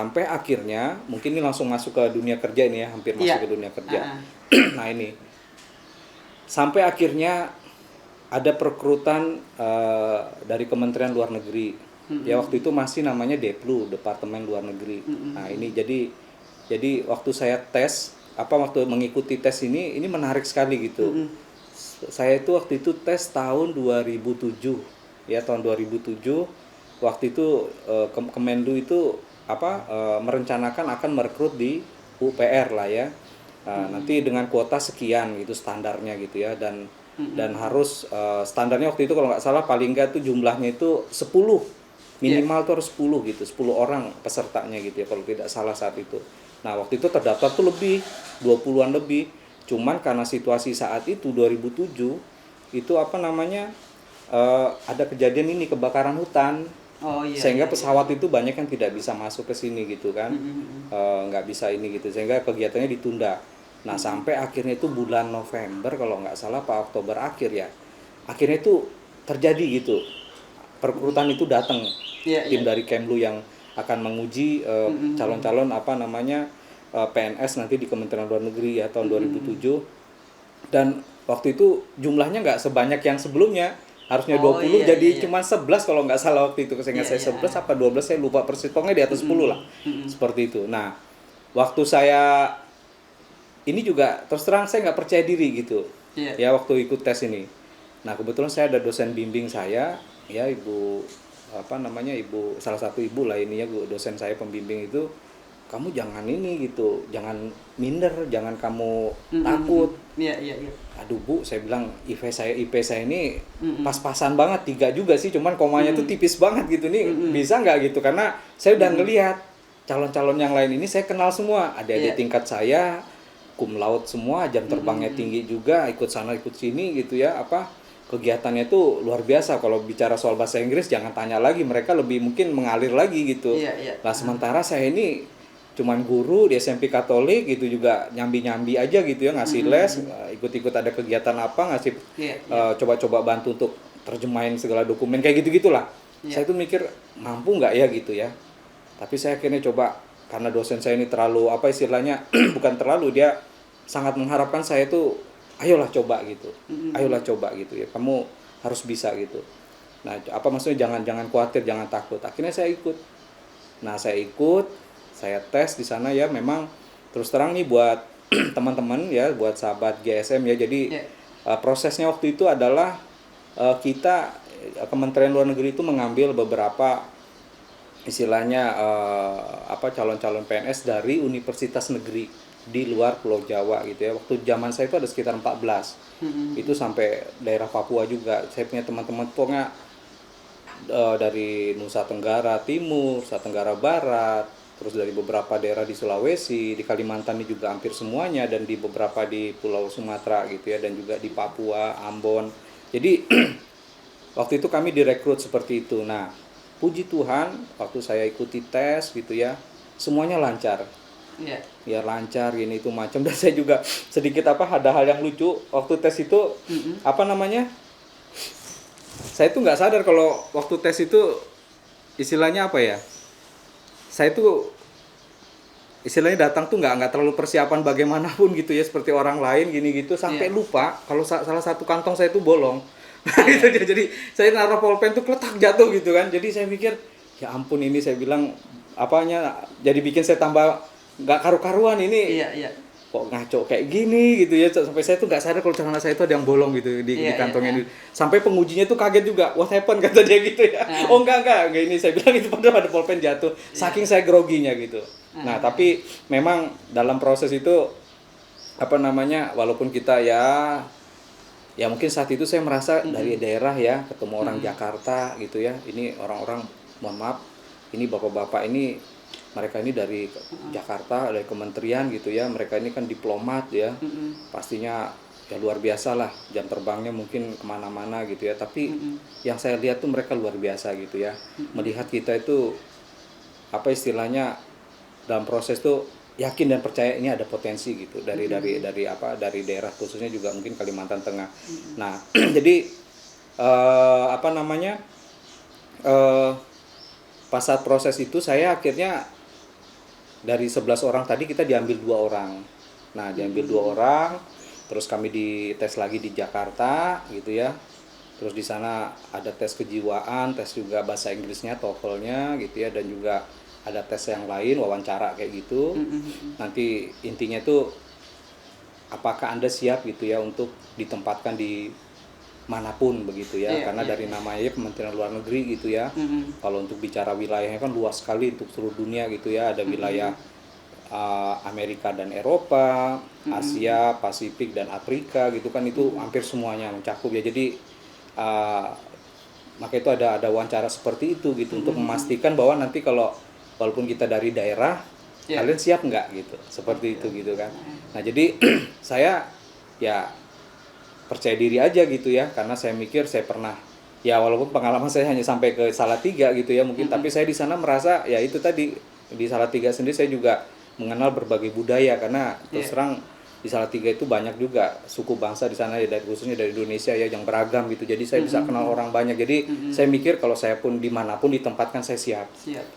sampai akhirnya mungkin ini langsung masuk ke dunia kerja ini ya, hampir masuk ke dunia kerja. Nah ini sampai akhirnya ada perekrutan dari Kementerian Luar Negeri. Ya waktu itu masih namanya Deplu, Departemen Luar Negeri. Nah ini jadi waktu saya waktu mengikuti tes ini menarik sekali gitu. Saya itu waktu itu tes tahun 2007 ya, tahun 2007 waktu itu Kemenlu itu merencanakan akan merekrut di UPR lah ya. Nanti dengan kuota sekian gitu standarnya gitu ya, dan harus standarnya waktu itu kalau nggak salah paling nggak tuh jumlahnya itu 10 minimal tuh harus 10 gitu, 10 orang pesertanya gitu ya kalau tidak salah saat itu. Nah waktu itu terdaftar tuh lebih 20-an lebih, cuman karena situasi saat itu 2007 itu ada kejadian ini kebakaran hutan. Sehingga pesawat itu banyak yang tidak bisa masuk ke sini gitu kan, nggak bisa ini gitu, sehingga kegiatannya ditunda. Nah sampai akhirnya itu bulan November kalau nggak salah Pak, Oktober akhir ya, akhirnya itu terjadi gitu, perekrutan itu datang tim dari Kemlu yang akan menguji calon-calon PNS nanti di Kementerian Luar Negeri ya tahun 2007. Dan waktu itu jumlahnya nggak sebanyak yang sebelumnya, harusnya 20 jadi cuma 11 kalau nggak salah waktu itu, sehingga saya 11 apa 12 saya lupa persis, pokoknya di atas 10 lah. Seperti itu. Nah waktu saya ini juga terus terang saya nggak percaya diri gitu ya waktu ikut tes ini. Nah kebetulan saya ada dosen bimbing saya ya, ibu salah satu ibu lah ini ya, dosen saya pembimbing itu, kamu jangan ini gitu, jangan minder, jangan kamu takut. Aduh Bu, saya bilang IP saya ini pas-pasan banget, 3 juga sih, cuman komanya tuh tipis banget gitu nih, bisa nggak gitu, karena saya udah ngelihat calon-calon yang lain ini saya kenal semua, adik-adik tingkat saya, cum laude semua, jam terbangnya tinggi juga, ikut sana ikut sini gitu ya, kegiatannya itu luar biasa. Kalau bicara soal bahasa Inggris jangan tanya lagi, mereka lebih mungkin mengalir lagi gitu. Nah sementara saya ini cuman guru di SMP Katolik gitu, juga nyambi-nyambi aja gitu ya, ngasih les, ikut-ikut ada kegiatan ngasih coba-coba bantu untuk terjemahin segala dokumen kayak gitu-gitulah. Saya tuh mikir mampu nggak ya gitu ya. Tapi saya akhirnya coba, karena dosen saya ini terlalu bukan terlalu, dia sangat mengharapkan saya tuh ayolah coba gitu. Ayolah coba gitu ya. Kamu harus bisa gitu. Nah, maksudnya jangan khawatir, jangan takut. Akhirnya saya ikut. Nah, saya tes di sana ya, memang terus terang nih buat teman-teman ya, buat sahabat GSM ya. Jadi prosesnya waktu itu adalah Kementerian Luar Negeri itu mengambil beberapa istilahnya calon-calon PNS dari universitas negeri di luar Pulau Jawa gitu ya. Waktu zaman saya itu ada sekitar 14. Itu sampai daerah Papua juga. Saya punya teman-teman pokoknya dari Nusa Tenggara Timur, Nusa Tenggara Barat, terus dari beberapa daerah di Sulawesi, di Kalimantan ini juga hampir semuanya, dan di beberapa di Pulau Sumatera gitu ya, dan juga di Papua, Ambon. Jadi waktu itu kami direkrut seperti itu. Nah, puji Tuhan waktu saya ikuti tes gitu ya, semuanya lancar. Ya lancar gini itu macam. Dan saya juga sedikit ada hal yang lucu waktu tes itu, saya tuh nggak sadar kalau waktu tes itu istilahnya saya tuh istilahnya datang tuh nggak terlalu persiapan bagaimanapun gitu ya, seperti orang lain gini gitu, sampai lupa kalau salah satu kantong saya tuh bolong. Gitu, jadi saya naruh pulpen tuh kletak jatuh gitu kan. Jadi saya mikir ya ampun, ini saya bilang jadi bikin saya tambah nggak karu-karuan ini. Kok ngaco kayak gini gitu ya, sampai saya tuh nggak sadar kalau celana saya itu ada yang bolong gitu di kantongnya. Sampai pengujinya tuh kaget juga, what happened kata dia gitu ya. Oh enggak ini, saya bilang itu padahal ada pulpen jatuh, saking saya groginya gitu. Nah tapi memang dalam proses itu walaupun kita ya mungkin saat itu saya merasa dari daerah ya, ketemu orang Jakarta gitu ya, ini orang-orang, mohon maaf, ini bapak-bapak ini, mereka ini dari Jakarta, dari kementerian gitu ya, mereka ini kan diplomat ya, pastinya ya luar biasa lah, jam terbangnya mungkin kemana-mana gitu ya. Tapi yang saya lihat tuh mereka luar biasa gitu ya, melihat kita itu istilahnya dalam proses tuh yakin dan percaya ini ada potensi gitu dari daerah, khususnya juga mungkin Kalimantan Tengah. Nah jadi pas saat proses itu saya akhirnya dari 11 orang tadi kita diambil 2 orang. Nah, diambil 2 orang, terus kami dites lagi di Jakarta gitu ya. Terus di sana ada tes kejiwaan, tes juga bahasa Inggrisnya, TOEFL-nya gitu ya, dan juga ada tes yang lain, wawancara kayak gitu. Nanti intinya tuh apakah Anda siap gitu ya untuk ditempatkan di manapun begitu ya, karena dari namanya Kementerian Luar Negeri gitu ya. Kalau untuk bicara wilayahnya kan luas sekali untuk seluruh dunia gitu ya, ada wilayah Amerika dan Eropa, Asia, Pasifik dan Afrika gitu kan, itu hampir semuanya mencakup ya. Jadi maka itu ada wawancara seperti itu gitu untuk memastikan bahwa nanti kalau walaupun kita dari daerah, kalian siap nggak gitu, seperti itu gitu kan. Nah jadi saya ya percaya diri aja gitu ya, karena saya mikir saya pernah ya, walaupun pengalaman saya hanya sampai ke Salatiga gitu ya mungkin, tapi saya di sana merasa ya itu tadi, di Salatiga sendiri saya juga mengenal berbagai budaya, karena terus terang di Salatiga itu banyak juga suku bangsa di sana ya, khususnya dari Indonesia ya, yang beragam gitu. Jadi saya bisa kenal orang banyak. Jadi saya mikir kalau saya pun dimanapun ditempatkan saya siap.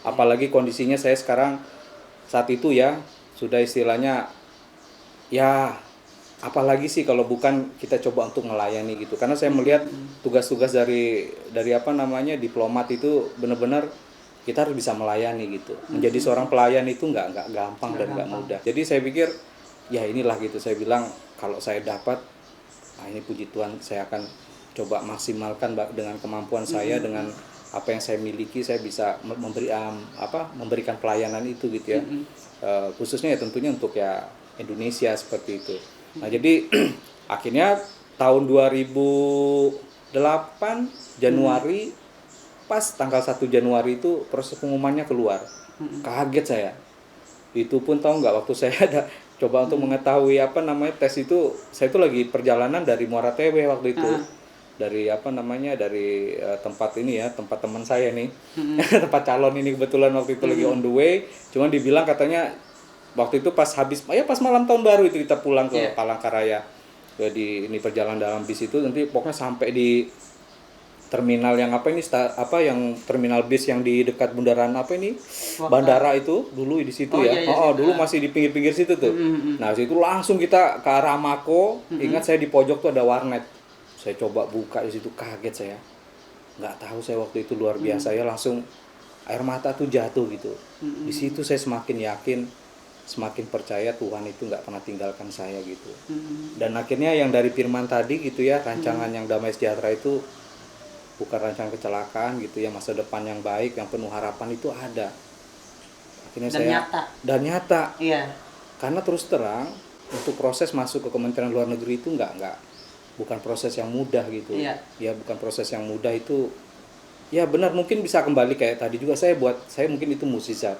Apalagi kondisinya saya sekarang saat itu ya sudah istilahnya ya, apalagi sih kalau bukan kita coba untuk melayani gitu. Karena saya melihat tugas-tugas dari apa namanya diplomat itu benar-benar kita harus bisa melayani gitu. Menjadi seorang pelayan itu nggak gampang dan nggak mudah. Jadi saya pikir ya inilah gitu, saya bilang kalau saya dapat, ini puji Tuhan, saya akan coba maksimalkan dengan kemampuan saya, dengan apa yang saya miliki, saya bisa memberikan pelayanan itu gitu ya. Khususnya ya tentunya untuk ya Indonesia seperti itu. Nah jadi akhirnya tahun 2008 Januari, pas tanggal 1 Januari itu proses pengumumannya keluar. Kaget saya. Itu pun tahu nggak, waktu saya ada coba untuk mengetahui apa namanya tes itu, saya itu lagi perjalanan dari Muara Tewe waktu itu. Dari apa namanya, dari tempat ini ya, tempat teman saya nih. Tempat calon ini kebetulan waktu itu lagi on the way. Cuman dibilang katanya waktu itu pas malam tahun baru itu kita pulang ke Palangkaraya, ini perjalanan dalam bis itu, nanti pokoknya sampai di terminal yang yang terminal bis yang di dekat bundaran bandara itu dulu di situ dulu masih di pinggir-pinggir situ tuh. Nah situ langsung kita ke arah Mako. Ingat saya di pojok tuh ada warnet, saya coba buka di situ, kaget saya, nggak tahu saya waktu itu luar biasa ya, langsung air mata tuh jatuh gitu. Di situ saya semakin yakin, semakin percaya Tuhan itu nggak pernah tinggalkan saya gitu. Dan akhirnya yang dari firman tadi gitu ya, rancangan yang damai sejahtera itu bukan rancangan kecelakaan gitu ya, masa depan yang baik, yang penuh harapan itu ada. Akhirnya dan nyata. Iya. Karena terus terang untuk proses masuk ke Kementerian Luar Negeri itu bukan proses yang mudah gitu. Iya. Ya bukan proses yang mudah itu. Ya benar, mungkin bisa kembali kayak tadi juga saya mungkin itu mukjizat.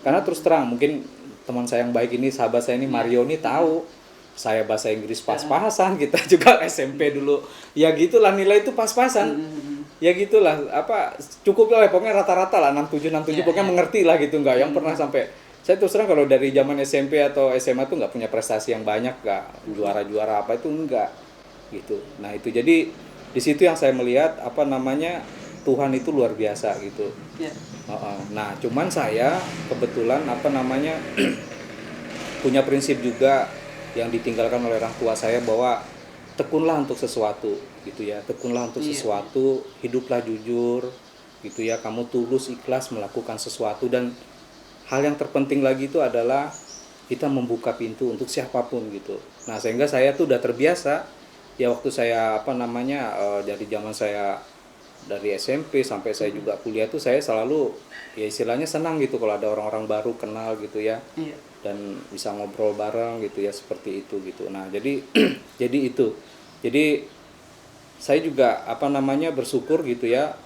Karena terus terang mungkin teman saya yang baik ini, sahabat saya ini Mario ini tahu saya bahasa Inggris pas-pasan, kita juga SMP dulu ya gitulah, nilai itu pas-pasan. Ya gitulah, cukup lah pokoknya rata-rata lah 67 pokoknya mengerti lah gitu, nggak yang pernah sampai. Saya terus terang kalau dari zaman SMP atau SMA tuh nggak punya prestasi yang banyak, nggak juara-juara apa itu enggak gitu. Nah itu jadi di situ yang saya melihat Tuhan itu luar biasa gitu. Nah cuman saya kebetulan punya prinsip juga yang ditinggalkan oleh orang tua saya, bahwa tekunlah untuk sesuatu gitu ya, tekunlah untuk sesuatu, hiduplah jujur gitu ya, kamu tulus ikhlas melakukan sesuatu, dan hal yang terpenting lagi itu adalah kita membuka pintu untuk siapapun gitu. Nah sehingga saya tuh udah terbiasa ya, waktu saya dari zaman saya dari SMP sampai saya juga kuliah tuh saya selalu ya istilahnya senang gitu kalau ada orang-orang baru kenal gitu ya. Dan bisa ngobrol bareng gitu ya, seperti itu gitu. Nah jadi jadi saya juga bersyukur gitu ya.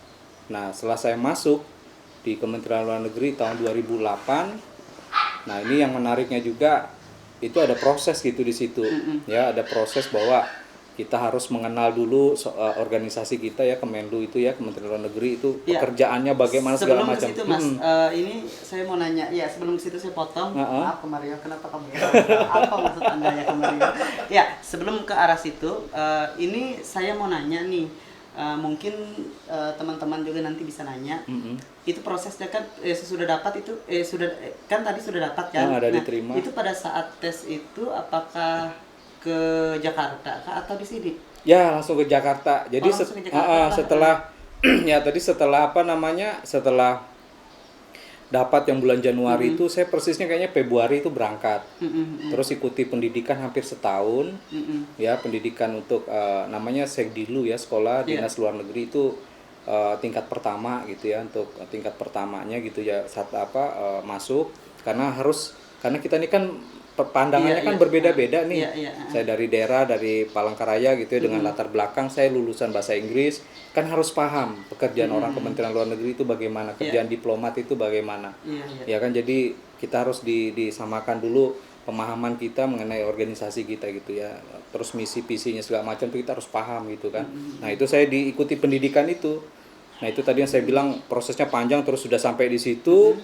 Nah setelah saya masuk di Kementerian Luar Negeri tahun 2008, nah ini yang menariknya juga itu ada proses gitu di situ. Ya ada proses bahwa kita harus mengenal dulu organisasi kita ya, Kemenlu itu ya, Kementerian Luar Negeri itu pekerjaannya bagaimana segala macam. Sebelum ke situ Mas, ini saya mau nanya ya, sebelum ke situ saya potong. Maaf ke Mario, kenapa kamu? Apa maksud Anda ya ke Mario? Ya sebelum ke arah situ, ini saya mau nanya nih, mungkin teman-teman juga nanti bisa nanya. Itu prosesnya kan sudah dapat itu kan tadi sudah dapat kan. Ada diterima. Itu pada saat tes itu apakah ke Jakarta kah atau di sini? Ya, langsung ke Jakarta. Jadi langsung ke Jakarta setelah ya tadi setelah setelah dapat yang bulan Januari itu, saya persisnya kayaknya Februari itu berangkat. Terus ikuti pendidikan hampir setahun. Ya, pendidikan untuk namanya Sekdilu ya, sekolah dinas luar negeri itu tingkat pertama gitu ya, untuk tingkat pertamanya gitu ya, masuk karena kita ini kan pandangannya kan berbeda-beda nih. Saya dari daerah, dari Palangkaraya gitu ya, dengan latar belakang saya lulusan bahasa Inggris, kan harus paham pekerjaan orang Kementerian Luar Negeri itu bagaimana, kerjaan diplomat itu bagaimana. Ya kan, jadi kita harus disamakan dulu pemahaman kita mengenai organisasi kita gitu ya. Terus misi visinya segala macam itu kita harus paham gitu kan. Nah, itu saya diikuti pendidikan itu. Nah, itu tadi yang saya bilang prosesnya panjang, terus sudah sampai di situ.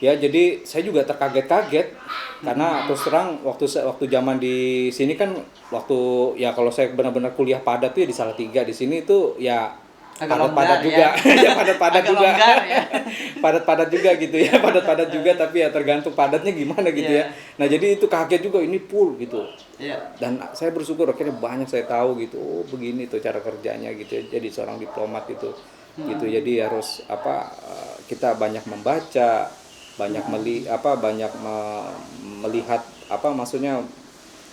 Ya, jadi saya juga terkaget-kaget karena terus terang waktu zaman di sini kan waktu ya kalau saya benar-benar kuliah padat tuh ya di Salatiga, di sini itu ya padat-padat juga. Ya padat-padat juga. Ya. Padat-padat juga gitu ya, padat-padat juga, tapi ya tergantung padatnya gimana gitu ya. Nah, jadi itu kaget juga, ini full gitu. Dan saya bersyukur akhirnya banyak saya tahu gitu. Oh, begini tuh cara kerjanya gitu ya. Jadi seorang diplomat itu gitu. Jadi harus kita banyak membaca, banyak melihat maksudnya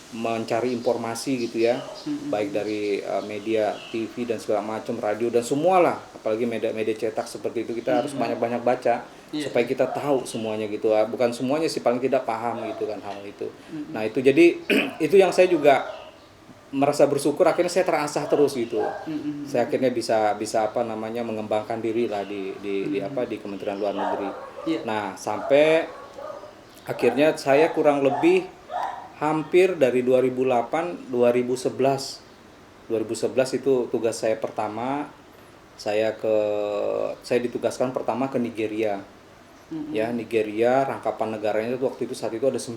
mencari informasi gitu ya, baik dari media TV dan segala macam, radio dan semualah, apalagi media cetak seperti itu, kita harus banyak-banyak baca supaya kita tahu semuanya gitu. Bukan semuanya sih, paling tidak paham gitu kan hal itu. Nah, itu jadi itu yang saya juga merasa bersyukur, akhirnya saya terasah terus gitu. Saya akhirnya bisa mengembangkan diri lah di Kementerian Luar Negeri. Nah, sampai akhirnya saya kurang lebih hampir dari 2008 2011 itu tugas saya pertama. Saya ditugaskan pertama ke Nigeria. Ya, Nigeria, rangkapan negaranya itu waktu itu saat itu ada 9.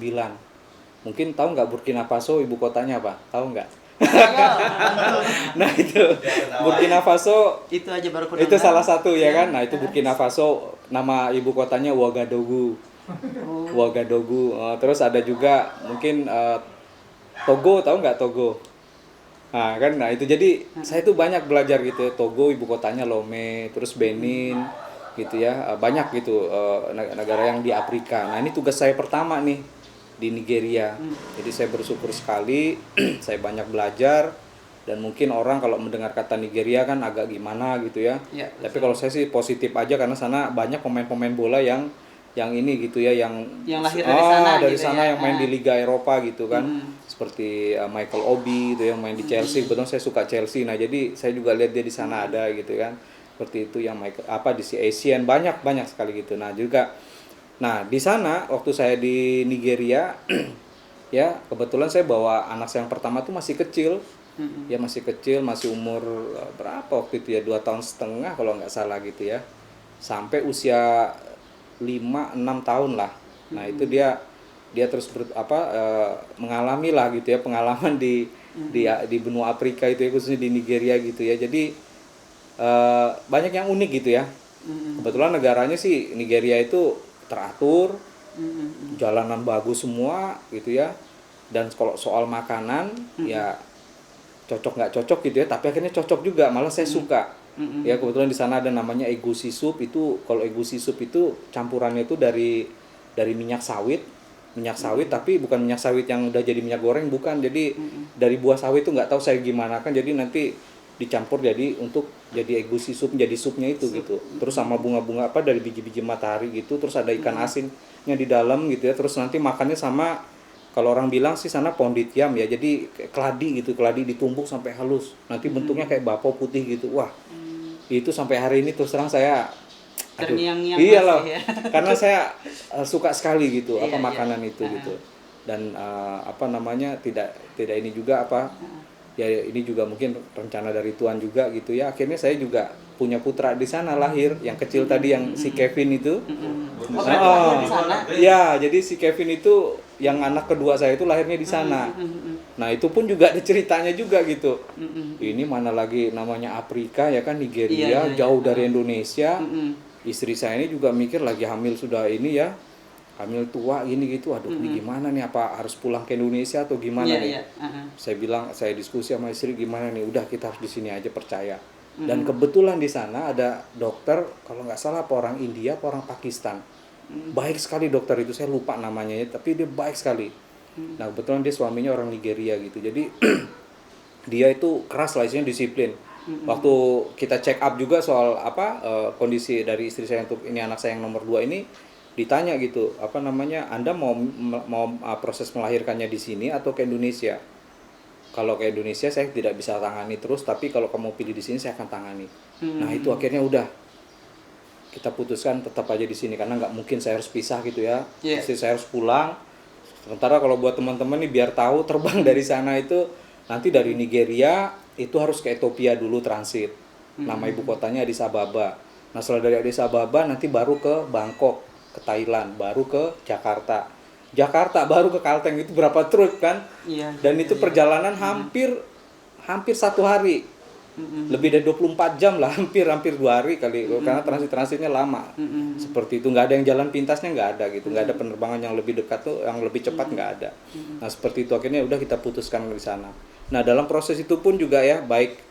Mungkin tahu nggak Burkina Faso ibu kotanya apa? Tahu nggak? Nah, itu Burkina Faso itu aja baru itu salah satu ya kan. Nah, itu Burkina Faso, nama ibu kotanya Ouagadougou. Terus ada juga mungkin Togo, tahu nggak Togo? Nah kan, nah itu jadi saya tuh banyak belajar gitu. Togo ibu kotanya Lomé, terus Benin gitu ya, banyak gitu negara yang di Afrika. Nah, ini tugas saya pertama nih di Nigeria. Jadi saya bersyukur sekali, saya banyak belajar. Dan mungkin orang kalau mendengar kata Nigeria kan agak gimana gitu ya. Tapi kalau saya sih positif aja, karena sana banyak pemain-pemain bola yang ini gitu ya, yang lahir dari sana gitu yang main di Liga Eropa gitu kan. Seperti Michael Obi itu yang main di Chelsea. Kebetulan saya suka Chelsea. Nah, jadi saya juga lihat dia di sana ada gitu kan. Seperti itu yang di Asian banyak sekali gitu. Nah, juga di sana waktu saya di Nigeria ya, kebetulan saya bawa anak saya yang pertama tuh masih kecil. Ya, masih kecil, masih umur berapa waktu itu ya, 2,5 tahun kalau nggak salah gitu ya. Sampai usia 5-6 tahun lah. Nah, itu dia terus mengalami lah gitu ya, pengalaman di benua Afrika itu ya, khususnya di Nigeria gitu ya. Jadi banyak yang unik gitu ya. Kebetulan negaranya sih Nigeria itu teratur, jalanan bagus semua gitu ya. Dan kalau soal makanan ya cocok nggak cocok gitu ya, tapi akhirnya cocok juga, malah saya suka. Ya, kebetulan di sana ada namanya egusi soup. Itu kalau egusi soup itu campurannya itu dari minyak sawit, tapi bukan minyak sawit yang udah jadi minyak goreng, bukan. Jadi dari buah sawit itu nggak tahu saya gimana kan, jadi nanti dicampur jadi egusi soup, jadi supnya itu gitu. Terus sama bunga-bunga dari biji-biji matahari gitu, terus ada ikan asinnya di dalam gitu ya. Terus nanti makannya sama, kalau orang bilang sih sana pounded yam ya, jadi keladi gitu, keladi ditumbuk sampai halus, nanti bentuknya kayak bakpao putih gitu. Wah, itu sampai hari ini terus terang saya iya loh ya. Karena saya suka sekali gitu makanan itu gitu. Dan tidak ini juga ya ini juga mungkin rencana dari Tuhan juga gitu ya. Akhirnya saya juga punya putra di sana lahir, yang kecil tadi yang si Kevin itu. Lahir di sana. Ya, jadi si Kevin itu yang anak kedua saya itu lahirnya di sana. Nah, itu pun juga ada ceritanya juga gitu. Ini mana lagi namanya Afrika ya kan, Nigeria, jauh dari Indonesia. Istri saya ini juga mikir lagi hamil sudah ini ya, hamil tua gini gitu. Aduh, ini gimana nih, apa harus pulang ke Indonesia atau gimana nih? Saya bilang, saya diskusi sama istri, gimana nih, udah kita harus di sini aja, percaya. Dan kebetulan di sana ada dokter, kalau nggak salah apa orang India, apa orang Pakistan. Baik sekali dokter itu, saya lupa namanya ya, tapi dia baik sekali. Nah, kebetulan dia suaminya orang Nigeria gitu. Jadi dia itu keras lah, isinya disiplin. Waktu kita check up juga soal kondisi dari istri saya untuk ini anak saya yang nomor 2 ini, ditanya gitu, Anda mau proses melahirkannya di sini atau ke Indonesia? Kalau ke Indonesia saya tidak bisa tangani terus, tapi kalau kamu pilih di sini saya akan tangani. Nah, itu akhirnya udah kita putuskan tetap aja di sini, karena nggak mungkin saya harus pisah gitu ya. Istri saya harus pulang. Sementara kalau buat teman-teman nih biar tahu, terbang dari sana itu nanti dari Nigeria itu harus ke Ethiopia dulu transit. Nama ibu kotanya Addis Ababa. Nah, setelah dari Addis Ababa nanti baru ke Bangkok, ke Thailand, baru ke Jakarta. Jakarta baru ke Kalteng, itu berapa truk kan? Dan itu perjalanan hampir 1 hari. Lebih dari 24 jam lah, hampir 2 hari kali, karena transitnya lama. Seperti itu, nggak ada yang jalan pintasnya, nggak ada gitu, nggak ada penerbangan yang lebih dekat tuh, yang lebih cepat nggak ada. Nah, seperti itu akhirnya udah kita putuskan di sana. Nah, dalam proses itu pun juga ya baik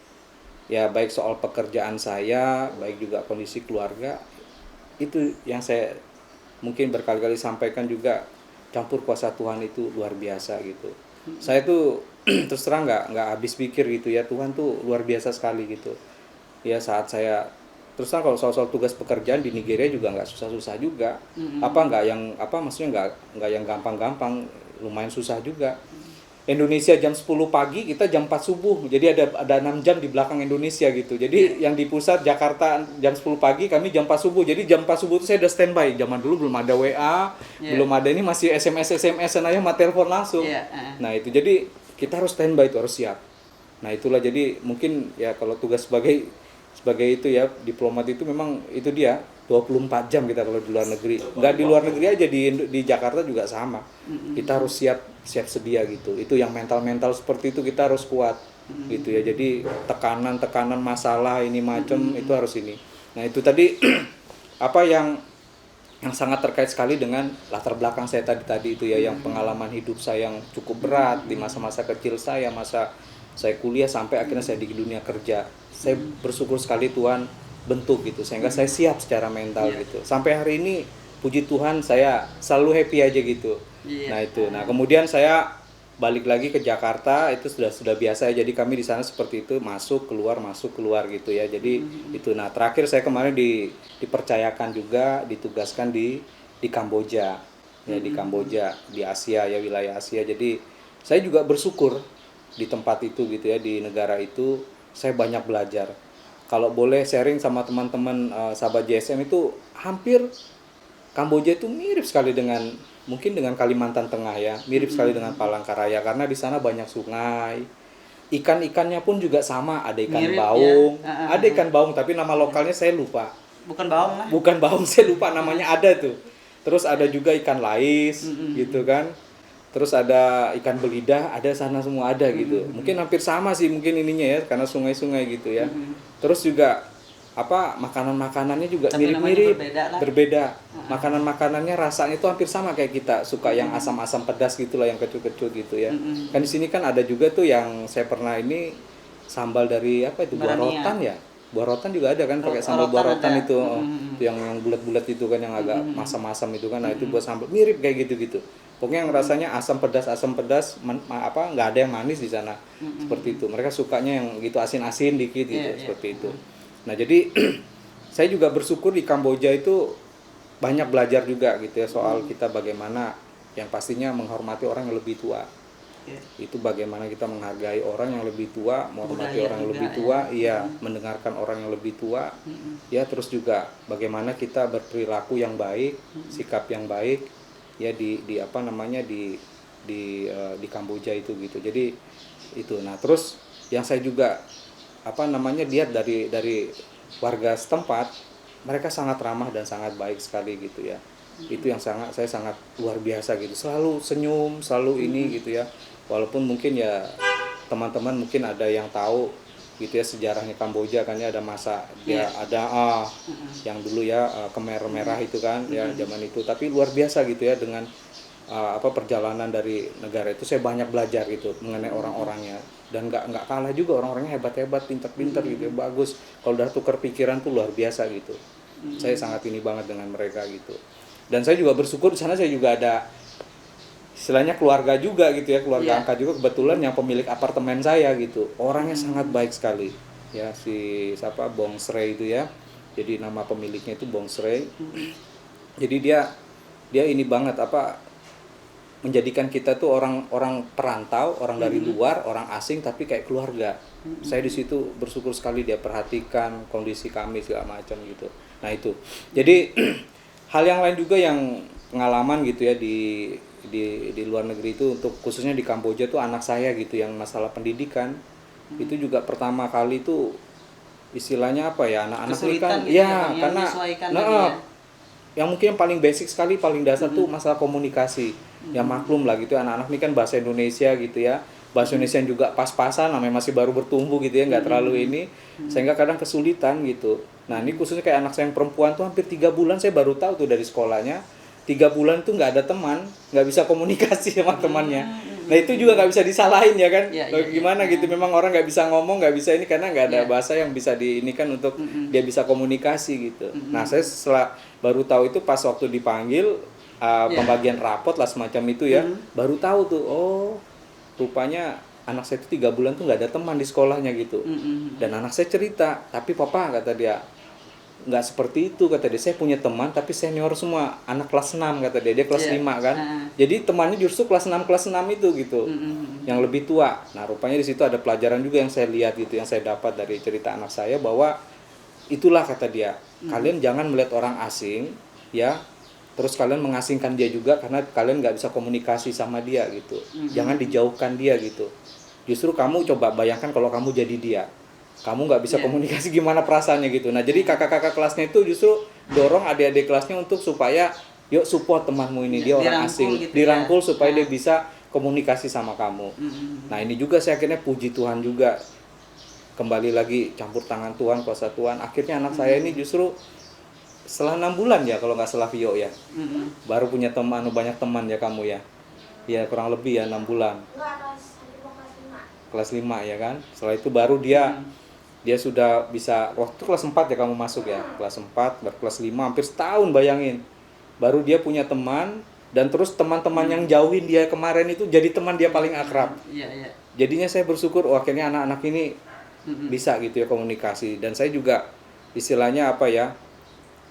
soal pekerjaan saya, baik juga kondisi keluarga, itu yang saya mungkin berkali-kali sampaikan juga, campur kuasa Tuhan itu luar biasa gitu. Saya tuh terus terang nggak habis pikir gitu ya, Tuhan tuh luar biasa sekali gitu ya. Saat saya terus terang kalau soal tugas pekerjaan di Nigeria juga nggak susah-susah juga, maksudnya nggak yang gampang-gampang, lumayan susah juga. Indonesia jam 10 pagi, kita jam 4 subuh, jadi ada 6 jam di belakang Indonesia gitu. Jadi yang di pusat Jakarta jam 10 pagi, kami jam 4 subuh. Jadi jam 4 subuh itu saya udah standby. Zaman dulu belum ada WA, belum ada ini, masih SMS-an aja sama telepon langsung. Nah, itu jadi kita harus standby, itu harus siap. Nah, itulah jadi mungkin ya kalau tugas sebagai itu ya, diplomat itu memang itu dia 24 jam kita kalau di luar negeri. Nggak di luar negeri aja, di Jakarta juga sama. Kita harus siap sedia gitu. Itu yang mental seperti itu kita harus kuat gitu ya. Jadi tekanan masalah ini macam itu harus ini. Nah, itu tadi apa yang sangat terkait sekali dengan latar belakang saya tadi itu ya, yang pengalaman hidup saya yang cukup berat di masa-masa kecil saya, masa saya kuliah sampai akhirnya saya di dunia kerja. Saya bersyukur sekali Tuhan bentuk gitu, sehingga saya siap secara mental gitu. Sampai hari ini puji Tuhan saya selalu happy aja gitu. Nah, itu. Nah, kemudian saya balik lagi ke Jakarta, itu sudah biasa ya. Jadi kami di sana seperti itu, masuk keluar gitu ya. Jadi itu. Nah, terakhir saya kemarin dipercayakan juga, ditugaskan di Kamboja. Ya, di Kamboja, di Asia ya, wilayah Asia. Jadi saya juga bersyukur di tempat itu gitu ya, di negara itu saya banyak belajar. Kalau boleh sharing sama teman-teman sahabat JSM, itu hampir Kamboja itu mirip sekali dengan Kalimantan Tengah ya, mirip sekali dengan Palangkaraya, karena di sana banyak sungai. Ikan-ikannya pun juga sama, ada ikan mirip, baung, ya. Ada ikan baung tapi nama lokalnya saya lupa. Bukan baung, saya lupa namanya, ada tuh. Terus ada juga ikan lais gitu kan. Terus ada ikan belidah, ada sana semua ada gitu. Mungkin hampir sama sih mungkin ininya ya, karena sungai-sungai gitu ya. Terus juga makanan-makanannya juga mirip-mirip, berbeda. Makanan-makanannya rasanya itu hampir sama kayak kita, suka yang asam-asam pedas gitulah, yang kecut-kecut gitu ya. Kan di sini kan ada juga tuh yang saya pernah ini sambal dari buah rotan ya. Buah rotan juga ada kan, pakai sambal buah rotan itu. Yang bulat-bulat itu kan, yang agak masam-masam itu kan. Nah, itu buat sambal mirip kayak gitu-gitu. Pokoknya yang rasanya asam pedas, nggak ada yang manis di sana. Seperti itu. Mereka sukanya yang gitu asin-asin dikit gitu, seperti itu. Nah, jadi saya juga bersyukur di Kamboja itu banyak belajar juga gitu ya, soal kita bagaimana yang pastinya menghormati orang yang lebih tua. Itu bagaimana kita menghargai orang yang lebih tua, menghormati orang yang lebih tua, mendengarkan orang yang lebih tua. Ya, terus juga bagaimana kita berperilaku yang baik, sikap yang baik ya di Kamboja itu gitu. Jadi itu. Nah, terus yang saya juga lihat dari warga setempat, mereka sangat ramah dan sangat baik sekali gitu ya. Itu yang saya sangat luar biasa gitu, selalu senyum, selalu ini gitu ya. Walaupun mungkin ya teman-teman mungkin ada yang tahu gitu ya sejarahnya Kamboja kan ya, ada masa dia ada yang dulu ya Khmer merah itu kan ya zaman itu, tapi luar biasa gitu ya dengan perjalanan dari negara itu. Saya banyak belajar gitu mengenai orang-orangnya, dan nggak kalah juga, orang-orangnya hebat-hebat, pintar-pintar gitu ya, bagus. Kalau udah tukar pikiran tuh luar biasa gitu. Saya sangat ini banget dengan mereka gitu. Dan saya juga bersyukur di sana saya juga ada istilahnya keluarga juga gitu ya, keluarga angkat juga kebetulan yang pemilik apartemen saya gitu. Orangnya sangat baik sekali. Ya si Bong Srey itu ya. Jadi nama pemiliknya itu Bong Srey. Jadi dia ini banget menjadikan kita tuh orang perantau, orang dari luar, orang asing tapi kayak keluarga. Saya di situ bersyukur sekali, dia perhatikan kondisi kami segala macam gitu. Nah itu. Jadi hal yang lain juga yang pengalaman gitu ya di luar negeri itu, untuk khususnya di Kamboja tuh anak saya gitu yang masalah pendidikan itu juga pertama kali itu istilahnya anak-anak ini kan ya karena yang mungkin yang paling basic sekali, paling dasar tuh masalah komunikasi. Ya maklum lah gitu, anak-anak ini kan bahasa Indonesia gitu ya, bahasa Indonesia juga pas-pasan, namanya masih baru bertumbuh gitu ya, nggak terlalu ini, sehingga kadang kesulitan gitu. Nah ini khususnya kayak anak saya yang perempuan tuh hampir 3 bulan saya baru tahu tuh dari sekolahnya, 3 bulan tuh nggak ada teman, nggak bisa komunikasi sama temannya. Nah itu juga nggak bisa disalahin ya kan, gimana gitu, memang orang nggak bisa ngomong, nggak bisa ini karena nggak ada bahasa yang bisa diinikan untuk dia bisa komunikasi gitu. Nah saya setelah baru tahu itu pas waktu dipanggil pembagian rapot lah semacam itu ya, baru tahu tuh, oh rupanya anak saya itu 3 bulan tuh nggak ada teman di sekolahnya gitu. Dan anak saya cerita, tapi papa kata dia nggak seperti itu, kata dia, saya punya teman tapi senior semua, anak kelas 6 kata dia kelas 5 kan. Jadi temannya justru kelas 6 itu gitu, yang lebih tua. Nah rupanya di situ ada pelajaran juga yang saya lihat gitu, yang saya dapat dari cerita anak saya, bahwa itulah kata dia, kalian jangan melihat orang asing ya terus kalian mengasingkan dia juga karena kalian nggak bisa komunikasi sama dia gitu. Jangan dijauhkan dia gitu. Justru kamu coba bayangkan kalau kamu jadi dia, kamu nggak bisa komunikasi, gimana perasaannya gitu. Nah jadi kakak-kakak kelasnya itu justru dorong adik-adik kelasnya untuk supaya yuk support temanmu ini, dia orang asing gitu, dirangkul supaya dia bisa komunikasi sama kamu. Nah ini juga saya akhirnya puji Tuhan juga, kembali lagi campur tangan Tuhan, kuasa Tuhan, akhirnya anak saya ini justru setelah 6 bulan ya kalau nggak salah Vio ya, baru punya teman, banyak teman ya kamu ya, ya kurang lebih ya 6 bulan, kelas 5 ya kan. Setelah itu baru dia sudah bisa, waktu kelas 4 ya kamu masuk ya, kelas 4 baru kelas 5, hampir setahun bayangin, baru dia punya teman. Dan terus teman-teman yang jauhin dia kemarin itu jadi teman dia paling akrab. Jadinya saya bersyukur, akhirnya anak-anak ini bisa gitu ya komunikasi. Dan saya juga istilahnya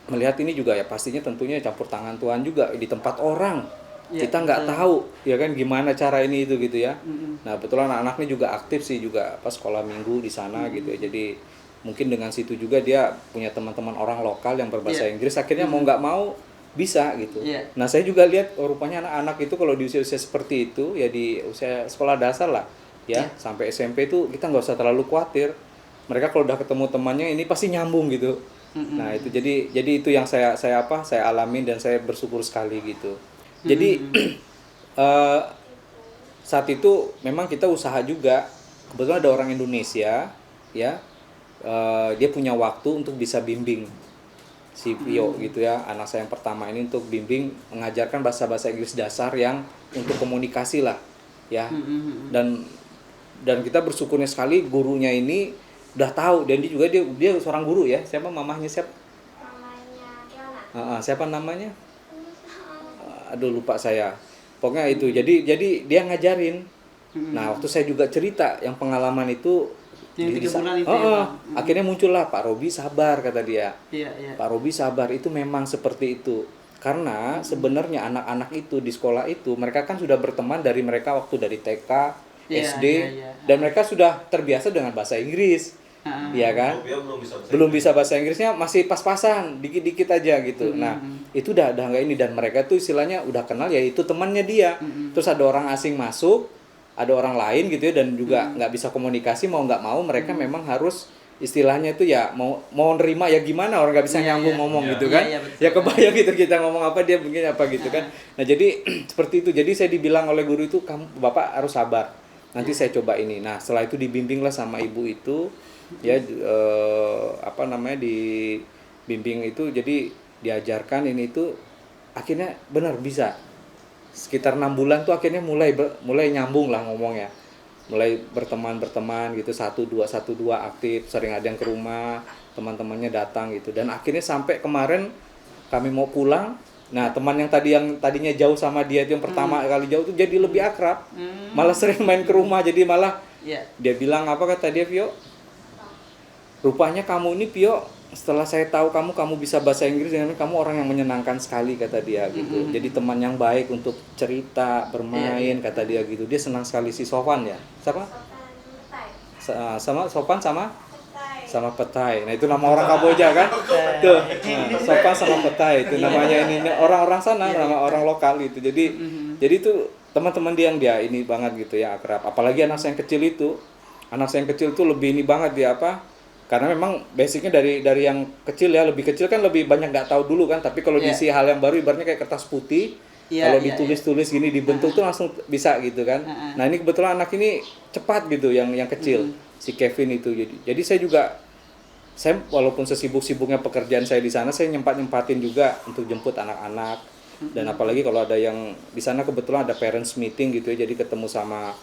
melihat ini juga ya pastinya tentunya campur tangan Tuhan juga di tempat orang. Kita nggak tahu ya kan gimana cara ini itu gitu ya. Nah betulan anak-anaknya juga aktif sih juga sekolah minggu di sana gitu ya. Jadi mungkin dengan situ juga dia punya teman-teman orang lokal yang berbahasa Inggris, akhirnya mau nggak mau bisa gitu. Nah saya juga lihat rupanya anak-anak itu kalau di usia-usia seperti itu ya, di usia sekolah dasar lah ya sampai SMP itu kita nggak usah terlalu khawatir. Mereka kalau udah ketemu temannya ini pasti nyambung gitu. Nah itu jadi itu yang saya alamin dan saya bersyukur sekali gitu. Jadi saat itu memang kita usaha juga, kebetulan ada orang Indonesia ya, dia punya waktu untuk bisa bimbing si Vio gitu ya, anak saya yang pertama ini, untuk bimbing mengajarkan bahasa Inggris dasar yang untuk komunikasi lah ya. Dan kita bersyukurnya sekali gurunya ini udah tahu, dan dia seorang guru ya. Siapa mamahnya, siapa? Mamanya siapa namanya? Aduh lupa saya. Pokoknya itu. Jadi dia ngajarin. Nah, waktu saya juga cerita yang pengalaman itu yang 3 bulan itu akhirnya muncullah Pak Robi sabar, kata dia. Pak Robi sabar, itu memang seperti itu. Karena sebenarnya anak-anak itu di sekolah itu mereka kan sudah berteman dari mereka waktu dari TK, SD, dan mereka sudah terbiasa dengan bahasa Inggris. Iya kan? Belum bisa bahasa Inggrisnya, masih pas-pasan, dikit-dikit aja gitu. Nah, itu udah nggak ini, dan mereka tuh istilahnya udah kenal ya itu temannya dia. Terus ada orang asing masuk, ada orang lain gitu ya dan juga nggak bisa komunikasi mau nggak mau mereka memang harus istilahnya itu ya mau nerima ya gimana orang nggak bisa nyambung ngomong gitu kan ya kebayang gitu kita ngomong apa dia mungkin apa gitu kan. Nah jadi seperti itu, jadi saya dibilang oleh guru itu bapak harus sabar, nanti saya coba ini. Nah setelah itu dibimbing lah sama ibu itu ya dibimbing itu, jadi diajarkan ini itu akhirnya benar bisa sekitar 6 bulan tuh akhirnya mulai nyambung lah ngomongnya, mulai berteman gitu, 1-2 aktif, sering ada yang ke rumah, teman-temannya datang gitu. Dan akhirnya sampai kemarin kami mau pulang, nah teman yang tadinya jauh sama dia itu yang pertama kali jauh tuh jadi lebih akrab, malah sering main ke rumah. Jadi malah dia bilang apa kata dia, Pio, rupanya kamu ini Pio, setelah saya tahu kamu bisa bahasa Inggris, dengan kamu orang yang menyenangkan sekali kata dia gitu. Jadi teman yang baik untuk cerita, bermain kata dia gitu. Dia senang sekali si Sofan ya. Siapa? Sama Sofan sama Petai. Nah itu nama orang Kamboja kan? Tuh. Nah, Sofan sama Petai itu namanya ini orang-orang sana, nama orang lokal gitu. Jadi itu teman-teman dia ini banget gitu ya, akrab. Apalagi anak saya yang kecil itu. Anak saya yang kecil tuh lebih ini banget dia apa? Karena memang basicnya dari yang kecil ya, lebih kecil kan lebih banyak nggak tahu dulu kan, tapi kalau diisi hal yang baru ibaratnya kayak kertas putih, kalau ditulis-tulis gini dibentuk tuh langsung bisa gitu kan. Nah ini kebetulan anak ini cepat gitu yang kecil, si Kevin itu. Jadi saya walaupun sesibuk-sibuknya pekerjaan saya di sana, saya nyempatin juga untuk jemput anak-anak. Dan apalagi kalau ada yang di sana kebetulan ada parents meeting gitu ya, jadi ketemu sama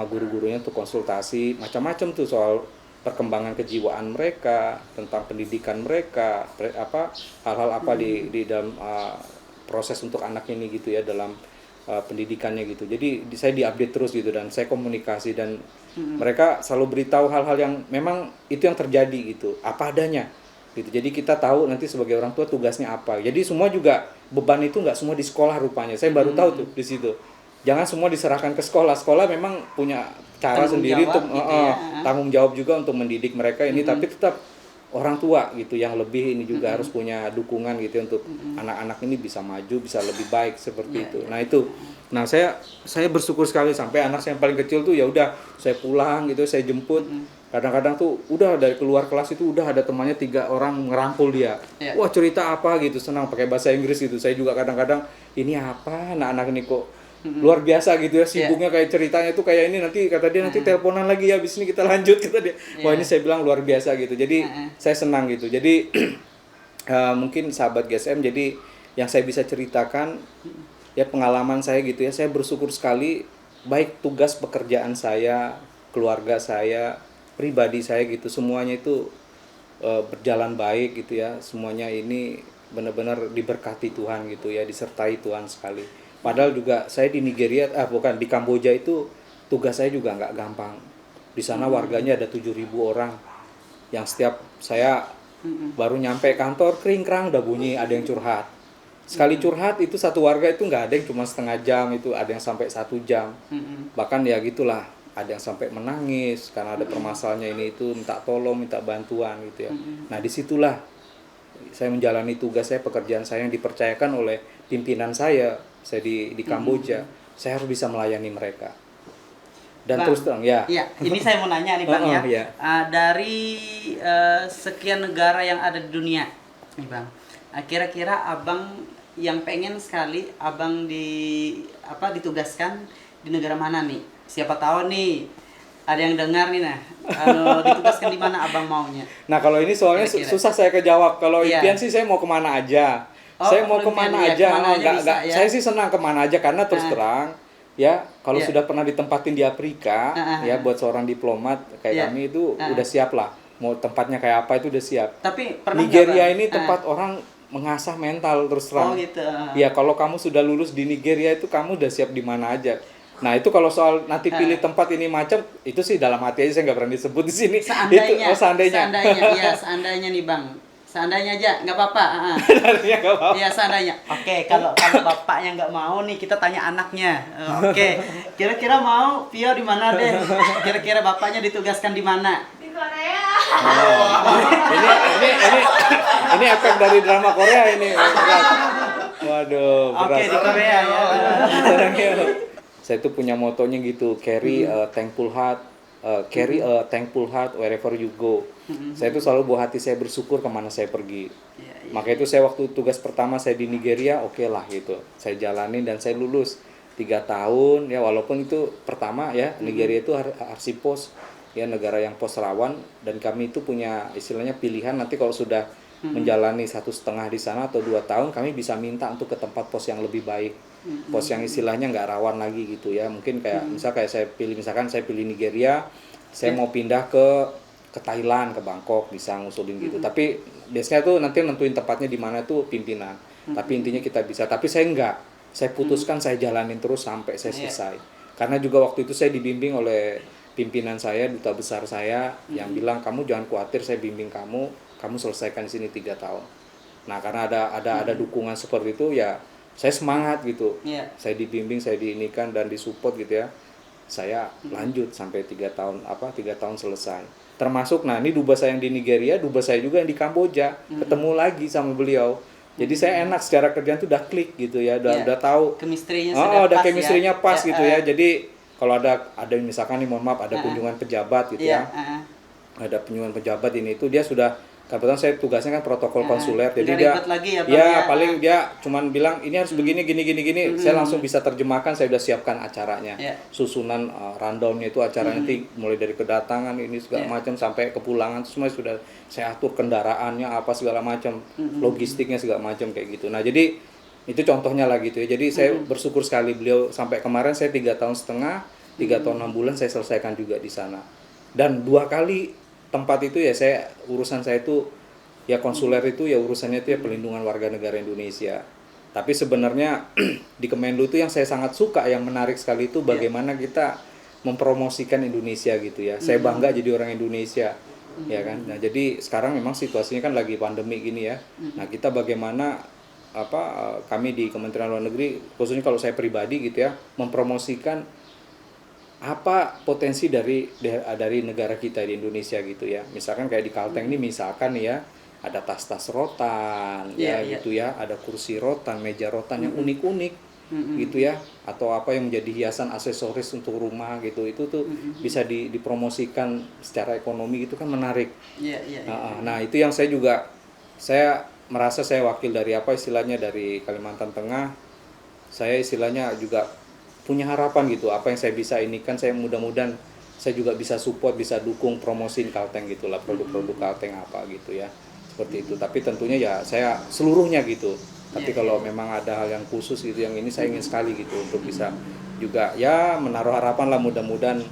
guru-gurunya untuk konsultasi macam-macam tuh soal perkembangan kejiwaan mereka, tentang pendidikan mereka, hal-hal apa di dalam proses untuk anak ini gitu ya, dalam pendidikannya gitu. Jadi saya diupdate terus gitu dan saya komunikasi dan mereka selalu beritahu hal-hal yang memang itu yang terjadi gitu, apa adanya gitu. Jadi kita tahu nanti sebagai orang tua tugasnya apa. Jadi semua juga beban itu nggak semua di sekolah rupanya. Saya baru tahu tuh di situ. Jangan semua diserahkan ke sekolah. Sekolah memang punya cara sendiri untuk tanggung jawab juga untuk mendidik mereka ini, tapi tetap orang tua gitu yang lebih ini juga harus punya dukungan gitu untuk anak-anak ini bisa maju, bisa lebih baik seperti itu. Nah itu, saya bersyukur sekali sampai anak saya yang paling kecil tuh ya udah saya pulang gitu, saya jemput. Kadang-kadang tuh udah dari keluar kelas itu udah ada temannya 3 orang ngerangkul dia. Wah cerita apa gitu, senang pakai bahasa Inggris gitu. Saya juga kadang-kadang ini apa anak-anak ini kok luar biasa gitu ya, sibuknya kayak ceritanya tuh kayak ini, nanti kata dia nanti teleponan lagi ya, abis ini kita lanjut kata dia. Wah ini saya bilang luar biasa gitu. Jadi saya senang gitu. Jadi mungkin sahabat GSM, jadi yang saya bisa ceritakan ya pengalaman saya gitu ya, saya bersyukur sekali baik tugas pekerjaan saya, keluarga saya, pribadi saya gitu, semuanya itu berjalan baik gitu ya. Semuanya ini benar-benar diberkati Tuhan gitu ya, disertai Tuhan sekali. Padahal juga saya di Nigeria, di Kamboja itu tugas saya juga nggak gampang. Di sana warganya ada 7.000 orang, yang setiap saya baru nyampe kantor kering-kerang udah bunyi ada yang curhat. Sekali curhat itu satu warga itu nggak ada yang cuma setengah jam, itu ada yang sampai 1 jam. Bahkan ya gitulah, ada yang sampai menangis karena ada permasalahannya ini itu, minta tolong, minta bantuan gitu ya. Nah disitulah saya menjalani tugas saya, pekerjaan saya yang dipercayakan oleh pimpinan saya di Kamboja. Saya harus bisa melayani mereka. Dan Bang, terus terang ya. Iya, ini saya mau nanya nih Bang ya. Dari sekian negara yang ada di dunia nih Bang, kira-kira Abang yang pengen sekali Abang ditugaskan di negara mana nih? Siapa tahu nih ada yang dengar nih, nah ditugaskan di mana Abang maunya? Nah kalau ini soalnya susah saya kejawab. Kalau impian sih saya mau kemana aja. Saya mau kemana aja, saya sih senang kemana aja karena terus terang ya kalau sudah pernah ditempatin di Afrika ya buat seorang diplomat kayak kami itu udah siap lah, mau tempatnya kayak apa itu udah siap. Tapi pernah Nigeria ini tempat orang mengasah mental terus terang. Gitu. Ya kalau kamu sudah lulus di Nigeria itu kamu udah siap di mana aja. Nah itu kalau soal nanti pilih tempat ini macam itu sih dalam hati aja, saya nggak berani sebut di sini. Seandainya, seandainya. Seandainya nih Bang. Seandainya aja, nggak apa-apa. Iya seandainya. Oke, kalau bapaknya nggak mau nih, kita tanya anaknya. Oke, kira-kira mau Pio di mana deh? Kira-kira bapaknya ditugaskan di mana? Di Korea. Ini efek dari drama Korea ini. Waduh, berat. Oke, di Korea ya. Saya tuh punya motonya gitu, carry a thankful heart, wherever you go. Saya tuh selalu bawa hati saya bersyukur kemana saya pergi. Makanya itu saya waktu tugas pertama saya di Nigeria, oke lah gitu. Saya jalanin dan saya lulus 3 tahun ya, walaupun itu pertama ya, Nigeria itu arsipos ya, negara yang pos rawan, dan kami itu punya istilahnya pilihan nanti kalau sudah menjalani 1,5 di sana atau 2 tahun, kami bisa minta untuk ke tempat pos yang lebih baik, pos yang istilahnya nggak rawan lagi gitu ya. Mungkin kayak kayak misalkan saya pilih Nigeria, saya mau pindah ke Thailand, ke Bangkok, bisa ngusulin gitu. Tapi biasanya tuh nanti nentuin tempatnya di mana tuh pimpinan. Tapi intinya kita bisa. Tapi saya enggak. Saya putuskan saya jalanin terus sampai saya selesai. Karena juga waktu itu saya dibimbing oleh pimpinan saya, duta besar saya, yang bilang kamu jangan khawatir, saya bimbing kamu selesaikan di sini 3 tahun. Nah, karena ada dukungan seperti itu ya, saya semangat gitu. Saya dibimbing, saya diinikan dan disupport gitu ya. Saya lanjut sampai 3 tahun 3 tahun selesai. Termasuk ini dubes saya yang di Nigeria, dubes saya juga yang di Kamboja, ketemu lagi sama beliau. Jadi saya enak secara kerjaan tuh udah klik gitu ya, udah tahu chemistry-nya sudah udah pas chemistry-nya ya. pas gitu ya. Jadi kalau ada misalkan nih, mohon maaf, ada kunjungan pejabat gitu ya. Ada kunjungan pejabat ini itu dia sudah, kebetulan saya tugasnya kan protokol konsuler, jadi dia lagi ya, paling dia cuman bilang ini harus begini gini. Saya langsung bisa terjemahkan, saya udah siapkan acaranya, susunan rundown-nya itu acaranya nanti mulai dari kedatangan ini segala macam sampai kepulangan, semua sudah saya atur, kendaraannya apa segala macam, logistiknya segala macam kayak gitu. Nah jadi itu contohnya lah gitu ya. Jadi saya bersyukur sekali beliau sampai kemarin saya 3,5 tahun, 3 tahun 6 bulan saya selesaikan juga di sana. Dan 2 kali tempat itu ya, urusan saya itu ya konsuler itu ya urusannya itu ya pelindungan warga negara Indonesia. Tapi sebenarnya di Kemenlu itu yang saya sangat suka, yang menarik sekali itu bagaimana kita mempromosikan Indonesia gitu ya. Saya bangga jadi orang Indonesia, ya kan. Nah jadi sekarang memang situasinya kan lagi pandemi gini ya. Nah kita bagaimana kami di Kementerian Luar Negeri, khususnya kalau saya pribadi gitu ya, mempromosikan apa potensi dari negara kita di Indonesia gitu ya. Misalkan kayak di Kalteng ini misalkan ya, ada tas-tas rotan gitu ya, ada kursi rotan, meja rotan yang unik-unik gitu ya, atau apa yang menjadi hiasan aksesoris untuk rumah gitu. Itu tuh bisa dipromosikan secara ekonomi gitu kan, menarik. Nah, itu yang saya merasa saya wakil dari istilahnya dari Kalimantan Tengah. Saya istilahnya juga punya harapan gitu, apa yang saya bisa ini kan, saya mudah-mudahan saya juga bisa support, bisa dukung promosiin Kalteng gitulah, produk-produk Kalteng apa gitu ya, seperti itu. Tapi tentunya ya saya seluruhnya gitu. Tapi kalau memang ada hal yang khusus gitu, yang ini saya ingin sekali gitu untuk bisa juga ya menaruh harapan lah, mudah-mudahan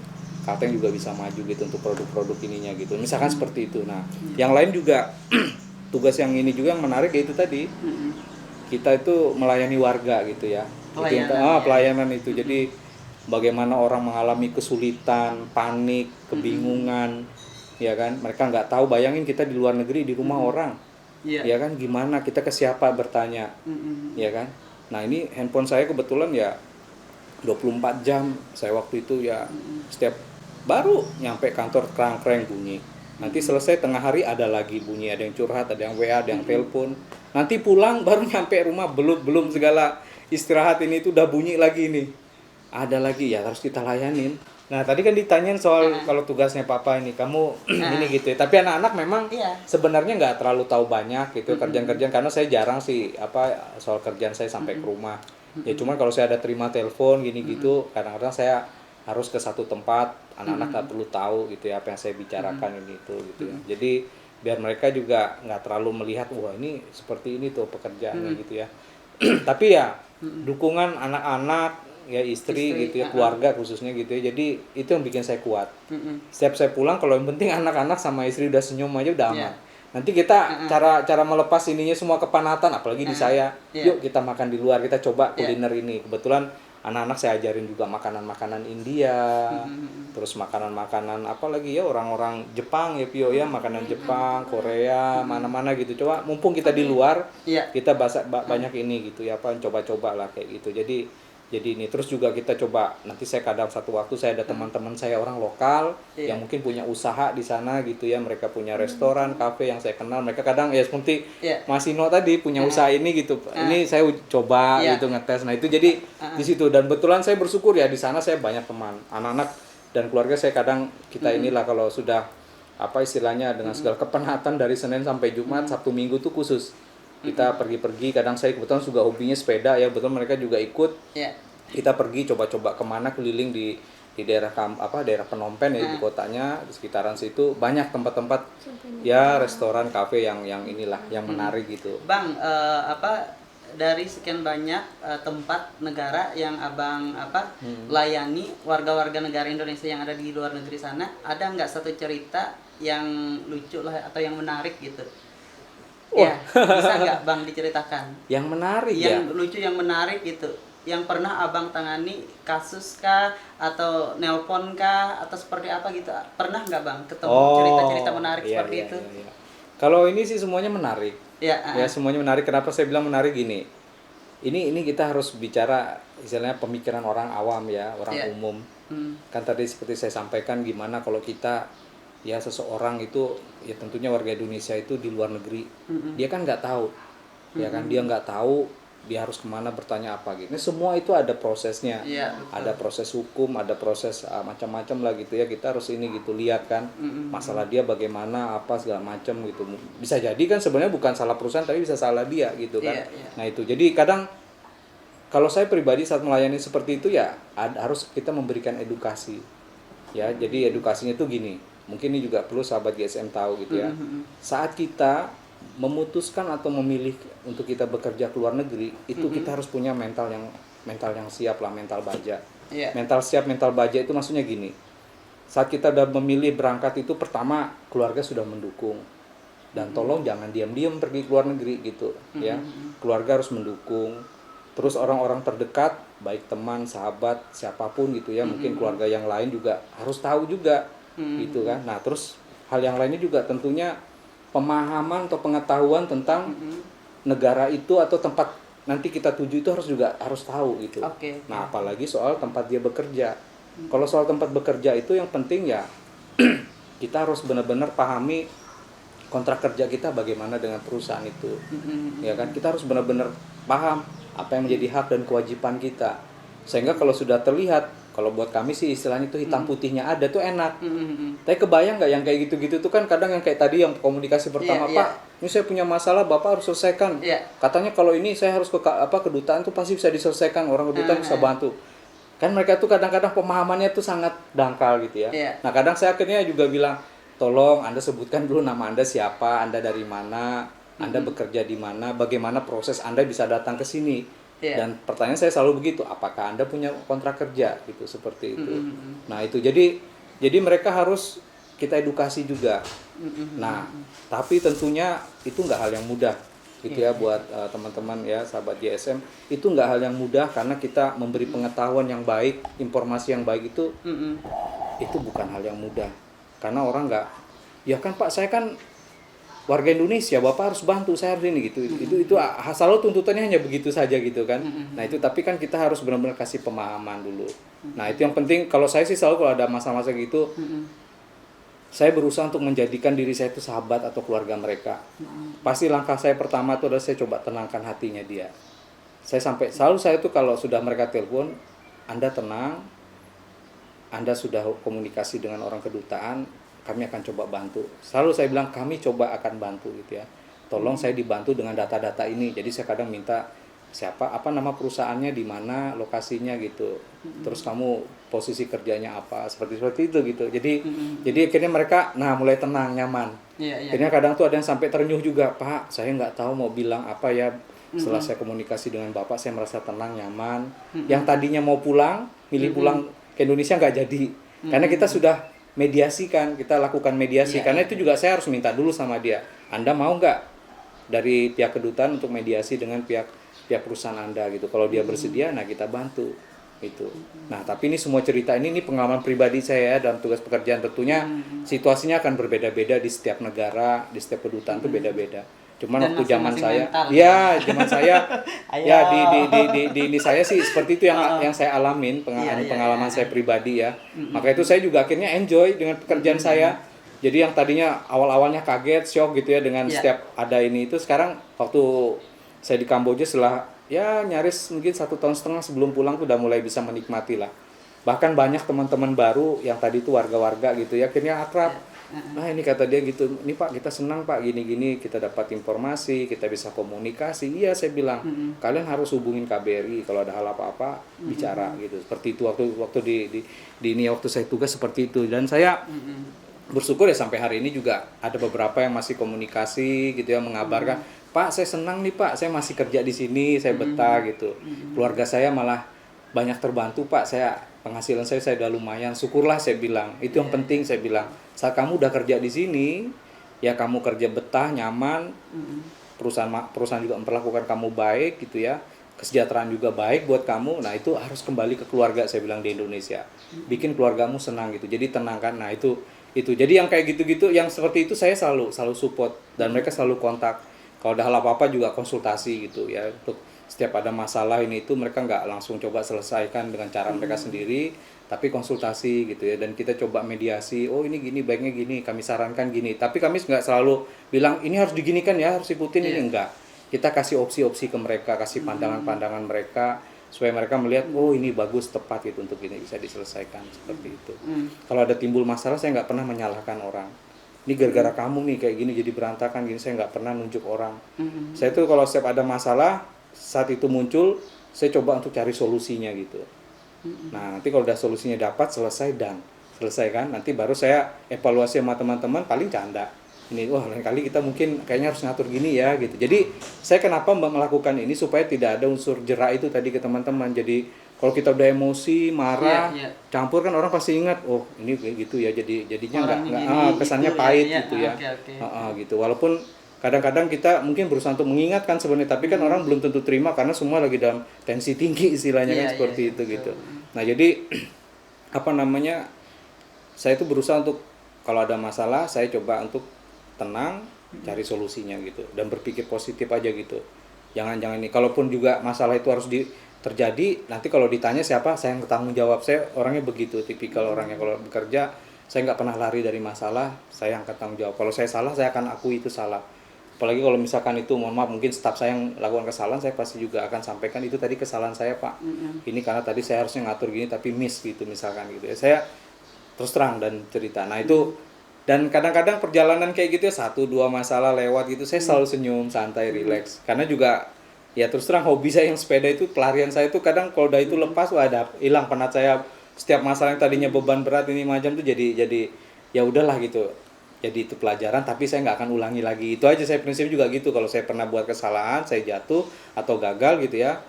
Kalteng juga bisa maju gitu untuk produk-produk ininya gitu. Misalkan seperti itu. Nah, yang lain juga tugas yang ini juga yang menarik yaitu tadi kita itu melayani warga gitu ya. Pelayanan itu. Jadi bagaimana orang mengalami kesulitan, panik, kebingungan, ya kan? Mereka nggak tahu. Bayangin kita di luar negeri, di rumah orang, ya kan? Gimana kita ke siapa bertanya, ya kan? Nah ini handphone saya kebetulan ya 24 jam. Saya waktu itu ya setiap baru nyampe kantor krang-kreng bunyi. Nanti selesai tengah hari ada lagi bunyi, ada yang curhat, ada yang WA, ada yang telepon. Nanti pulang baru nyampe rumah, belum segala istirahat ini itu udah bunyi lagi nih. Ada lagi ya, harus kita layanin. Nah tadi kan ditanyain soal kalau tugasnya papa ini, kamu ini gitu ya. Tapi anak-anak memang sebenarnya nggak terlalu tahu banyak gitu kerjaan-kerjaan, karena saya jarang sih soal kerjaan saya sampai ke rumah. Ya cuman kalau saya ada terima telepon gini gitu, kadang-kadang saya harus ke satu tempat, anak-anak nggak perlu tahu gitu ya apa yang saya bicarakan ini itu gitu ya. Jadi biar mereka juga nggak terlalu melihat wah ini seperti ini tuh pekerjaannya gitu ya. Tapi ya dukungan anak-anak ya, istri gitu ya, keluarga khususnya gitu ya. Jadi itu yang bikin saya kuat. Setiap saya pulang, kalau yang penting anak-anak sama istri udah senyum aja udah aman. Nanti kita cara melepas ininya semua kepanatan, apalagi di saya. Yuk kita makan di luar, kita coba kuliner ini. Kebetulan anak-anak saya ajarin juga makanan-makanan India, terus makanan-makanan apa lagi ya, orang-orang Jepang ya Pio ya, makanan Jepang, Korea, mana-mana gitu. Coba mumpung kita di luar, kita banyak ini gitu ya, coba-coba lah kayak gitu. Jadi Jadi ini terus juga kita coba, nanti saya kadang satu waktu saya ada teman-teman saya orang lokal yang mungkin punya usaha di sana gitu ya, mereka punya restoran, kafe yang saya kenal, mereka kadang ya seperti Mas Ino tadi punya usaha ini gitu, ini saya coba gitu ngetes, nah itu jadi di situ, dan betulan saya bersyukur ya di sana saya banyak teman, anak-anak dan keluarga saya kadang kita inilah kalau sudah apa istilahnya dengan segala kepenatan dari Senin sampai Jumat, Sabtu Minggu tuh khusus kita pergi-pergi, kadang saya kebetulan juga hobinya sepeda ya, betul mereka juga ikut. Kita pergi coba-coba kemana keliling di daerah daerah Phnom Penh ya, di kotanya di sekitaran situ banyak tempat-tempat ya restoran, kafe yang inilah yang menarik gitu. Bang, dari sekian banyak tempat negara yang abang layani warga-warga negara Indonesia yang ada di luar negeri sana, ada nggak satu cerita yang lucu lah atau yang menarik gitu? Ya, bisa nggak bang diceritakan? Yang menarik yang lucu, yang menarik gitu, yang pernah abang tangani, kasus kah atau nelpon kah atau seperti apa gitu, pernah nggak bang ketemu cerita-cerita menarik seperti itu? Kalau ini sih semuanya menarik. Ya semuanya menarik. Kenapa saya bilang menarik gini? Ini kita harus bicara istilahnya pemikiran orang awam ya, orang umum. Kan tadi seperti saya sampaikan gimana kalau kita ya seseorang itu ya tentunya warga Indonesia itu di luar negeri, dia kan nggak tahu, ya kan dia nggak tahu dia harus kemana bertanya apa gitu. Ini semua itu ada prosesnya, ada proses hukum, ada proses macam-macam lah gitu ya. Kita harus ini gitu lihat kan masalah dia bagaimana apa segala macam gitu. Bisa jadi kan sebenarnya bukan salah perusahaan tapi bisa salah dia gitu kan. Nah itu jadi kadang kalau saya pribadi saat melayani seperti itu ya harus kita memberikan edukasi ya. Jadi edukasinya itu gini. Mungkin ini juga perlu sahabat GSM tahu gitu ya. Saat kita memutuskan atau memilih untuk kita bekerja ke luar negeri, itu kita harus punya mental yang siap lah, mental baja. Mental siap, mental baja itu maksudnya gini. Saat kita udah memilih berangkat itu pertama keluarga sudah mendukung. Dan tolong jangan diam-diam pergi ke luar negeri gitu ya. Keluarga harus mendukung. Terus orang-orang terdekat, baik teman, sahabat, siapapun gitu ya, mungkin keluarga yang lain juga harus tahu juga. Gitu kan. Nah terus hal yang lainnya juga tentunya pemahaman atau pengetahuan tentang negara itu atau tempat nanti kita tuju itu harus tahu gitu. Nah apalagi soal tempat dia bekerja. Kalau soal tempat bekerja itu yang penting ya kita harus benar-benar pahami kontrak kerja kita bagaimana dengan perusahaan itu. Ya kan, kita harus benar-benar paham apa yang menjadi hak dan kewajiban kita. Sehingga kalau sudah terlihat, kalau buat kami sih istilahnya itu hitam putihnya ada tuh enak. Tapi kebayang nggak yang kayak gitu-gitu tuh kan kadang yang kayak tadi yang komunikasi pertama, Pak, ini saya punya masalah, Bapak harus selesaikan. Katanya kalau ini saya harus ke kedutaan tuh pasti bisa diselesaikan, orang kedutaan bisa bantu. Kan mereka tuh kadang-kadang pemahamannya tuh sangat dangkal gitu ya. Nah kadang saya akhirnya juga bilang, tolong Anda sebutkan dulu nama Anda siapa, Anda dari mana, Anda bekerja di mana, bagaimana proses Anda bisa datang ke sini. Dan pertanyaan saya selalu begitu, apakah Anda punya kontrak kerja gitu, seperti itu. Nah itu jadi mereka harus kita edukasi juga. Nah tapi tentunya itu nggak hal yang mudah gitu ya buat teman-teman ya sahabat GSM, itu nggak hal yang mudah karena kita memberi pengetahuan yang baik, informasi yang baik itu bukan hal yang mudah karena orang nggak, ya kan Pak saya kan warga Indonesia, Bapak harus bantu, saya harus ini gitu. Itu selalu tuntutannya hanya begitu saja gitu kan. Nah itu tapi kan kita harus benar-benar kasih pemahaman dulu. Nah itu yang penting. Kalau saya sih selalu kalau ada masa-masa gitu, saya berusaha untuk menjadikan diri saya itu sahabat atau keluarga mereka. Pasti langkah saya pertama itu adalah saya coba tenangkan hatinya dia. Selalu saya tuh kalau sudah mereka telepon, Anda tenang, Anda sudah komunikasi dengan orang kedutaan, kami akan coba bantu. Selalu saya bilang kami coba akan bantu gitu ya. Tolong saya dibantu dengan data-data ini. Jadi saya kadang minta apa nama perusahaannya, di mana lokasinya gitu. Terus kamu posisi kerjanya apa, seperti itu gitu. Jadi akhirnya mereka mulai tenang, nyaman. Akhirnya kadang tuh ada yang sampai ternyuh juga, Pak, saya nggak tahu mau bilang apa ya. Setelah saya komunikasi dengan Bapak, saya merasa tenang, nyaman. Yang tadinya mau pulang, milih pulang ke Indonesia nggak jadi. Karena kita sudah mediasikan, kita lakukan mediasi. Karena itu juga saya harus minta dulu sama dia, Anda mau nggak dari pihak kedutaan untuk mediasi dengan pihak perusahaan Anda gitu. Kalau dia bersedia, nah kita bantu itu. Nah tapi ini semua cerita ini pengalaman pribadi saya dalam tugas pekerjaan. Tentunya situasinya akan berbeda-beda di setiap negara, di setiap kedutaan itu beda-beda. Cuman Dan waktu zaman saya, mental. ya zaman saya, Ayo. ya di ini saya sih seperti itu yang saya alamin, pengalaman saya pribadi ya. Maka itu saya juga akhirnya enjoy dengan pekerjaan saya. Jadi yang tadinya awal-awalnya kaget, shock gitu ya dengan setiap ada ini itu, sekarang waktu saya di Kamboja setelah ya nyaris mungkin 1,5 tahun sebelum pulang tuh udah mulai bisa menikmati lah. Bahkan banyak teman-teman baru yang tadi itu warga-warga gitu ya, akhirnya akrab. Nah ini kata dia gitu, ini Pak kita senang Pak gini-gini, kita dapat informasi, kita bisa komunikasi. Iya saya bilang, kalian harus hubungin KBRI kalau ada hal apa-apa bicara gitu. Seperti itu waktu di ini waktu saya tugas seperti itu, dan saya bersyukur ya sampai hari ini juga ada beberapa yang masih komunikasi gitu ya, mengabarkan, Pak saya senang nih Pak, saya masih kerja di sini, saya betah gitu. Keluarga saya malah banyak terbantu Pak, saya penghasilan saya udah lumayan, syukurlah saya bilang. Itu yang penting saya bilang. Saat kamu udah kerja di sini, ya kamu kerja betah, nyaman, perusahaan juga memperlakukan kamu baik gitu ya, kesejahteraan juga baik buat kamu. Nah itu harus kembali ke keluarga saya bilang di Indonesia. Bikin keluargamu senang gitu. Jadi tenangkan. Nah itu. Jadi yang kayak gitu-gitu, yang seperti itu saya selalu support dan mereka selalu kontak. Kalau ada hal apa-apa juga konsultasi gitu ya. Untuk setiap ada masalah ini itu mereka nggak langsung coba selesaikan dengan cara mereka sendiri, tapi konsultasi gitu ya, dan kita coba mediasi. Oh ini gini, baiknya gini, kami sarankan gini, tapi kami nggak selalu bilang ini harus diginikan ya, harus ikutin ini, enggak. Kita kasih opsi-opsi ke mereka, kasih pandangan-pandangan mereka supaya mereka melihat oh ini bagus, tepat gitu untuk ini bisa diselesaikan seperti itu. Kalau ada timbul masalah saya nggak pernah menyalahkan orang. Ini gara-gara kamu nih kayak gini jadi berantakan gini, saya nggak pernah nunjuk orang. Saya tuh kalau setiap ada masalah saat itu muncul, saya coba untuk cari solusinya gitu. Nah nanti kalau udah solusinya dapat, selesai kan, nanti baru saya evaluasi sama teman-teman, paling canda. Ini wah lain kali kita mungkin kayaknya harus ngatur gini ya gitu. Jadi saya kenapa melakukan ini supaya tidak ada unsur jerak itu tadi ke teman-teman. Jadi kalau kita udah emosi, marah, campur kan orang pasti ingat, oh ini kayak gitu ya. Jadinya nggak kesannya gitu, pahit ya, gitu ya. Gitu. Walaupun kadang-kadang kita mungkin berusaha untuk mengingatkan sebenarnya, tapi kan orang belum tentu terima karena semua lagi dalam tensi tinggi istilahnya kan seperti itu gitu. Nah jadi apa namanya, saya itu berusaha untuk kalau ada masalah saya coba untuk tenang, cari solusinya gitu, dan berpikir positif aja gitu. Jangan ini, kalaupun juga masalah itu harus terjadi, nanti kalau ditanya siapa, saya yang bertanggung jawab. Saya orangnya begitu, tipikal orangnya kalau bekerja, saya nggak pernah lari dari masalah, saya yang tanggung jawab. Kalau saya salah, saya akan akui itu salah. Apalagi kalau misalkan itu, mohon maaf, mungkin staf saya yang lakukan kesalahan, saya pasti juga akan sampaikan itu tadi kesalahan saya Pak. Ini karena tadi saya harusnya ngatur gini tapi miss gitu misalkan gitu ya. Saya terus terang dan cerita. Nah itu, dan kadang-kadang perjalanan kayak gitu ya, 1-2 masalah lewat gitu, saya selalu senyum, santai, relax. Karena juga ya terus terang hobi saya yang sepeda itu, pelarian saya itu kadang kalau udah itu lepas, wah ada hilang penat saya. Setiap masalah yang tadinya beban berat ini macam tuh jadi ya udahlah gitu. Jadi itu pelajaran, tapi saya nggak akan ulangi lagi. Itu aja saya prinsip juga gitu. Kalau saya pernah buat kesalahan, saya jatuh atau gagal gitu ya.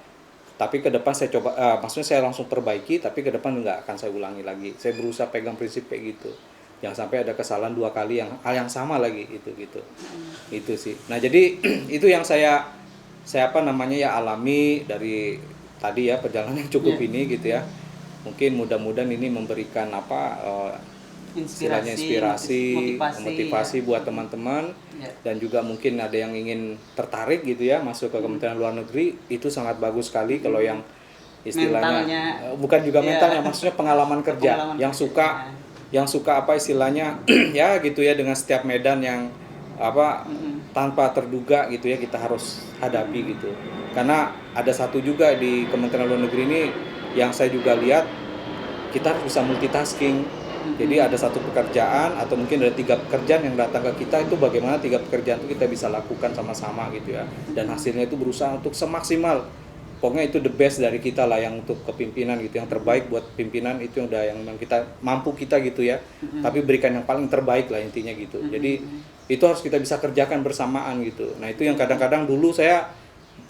Tapi ke depan saya coba, maksudnya saya langsung perbaiki, tapi ke depan nggak akan saya ulangi lagi. Saya berusaha pegang prinsip kayak gitu. Jangan sampai ada kesalahan 2 kali yang hal yang sama lagi gitu. Itu sih. Nah jadi itu yang saya apa namanya ya alami dari tadi ya, perjalanan yang cukup ini gitu ya. Mungkin mudah-mudahan ini memberikan apa inspirasi, motivasi buat teman-teman, dan juga mungkin ada yang ingin tertarik gitu ya masuk ke Kementerian Luar Negeri. Itu sangat bagus sekali kalau yang istilahnya mentalnya, bukan juga mentalnya, maksudnya pengalaman kerja, yang suka apa istilahnya ya gitu ya, dengan setiap medan yang apa tanpa terduga gitu ya kita harus hadapi gitu. Karena ada satu juga di Kementerian Luar Negeri ini yang saya juga lihat, kita harus bisa multitasking. Jadi ada satu pekerjaan atau mungkin ada 3 pekerjaan yang datang ke kita, itu bagaimana 3 pekerjaan itu kita bisa lakukan sama-sama gitu ya, dan hasilnya itu berusaha untuk semaksimal. Pokoknya itu the best dari kita lah, yang untuk kepimpinan gitu, yang terbaik buat pimpinan itu yang udah yang kita mampu kita gitu ya. Tapi berikan yang paling terbaik lah intinya gitu. Jadi itu harus kita bisa kerjakan bersamaan gitu. Nah itu yang kadang-kadang dulu saya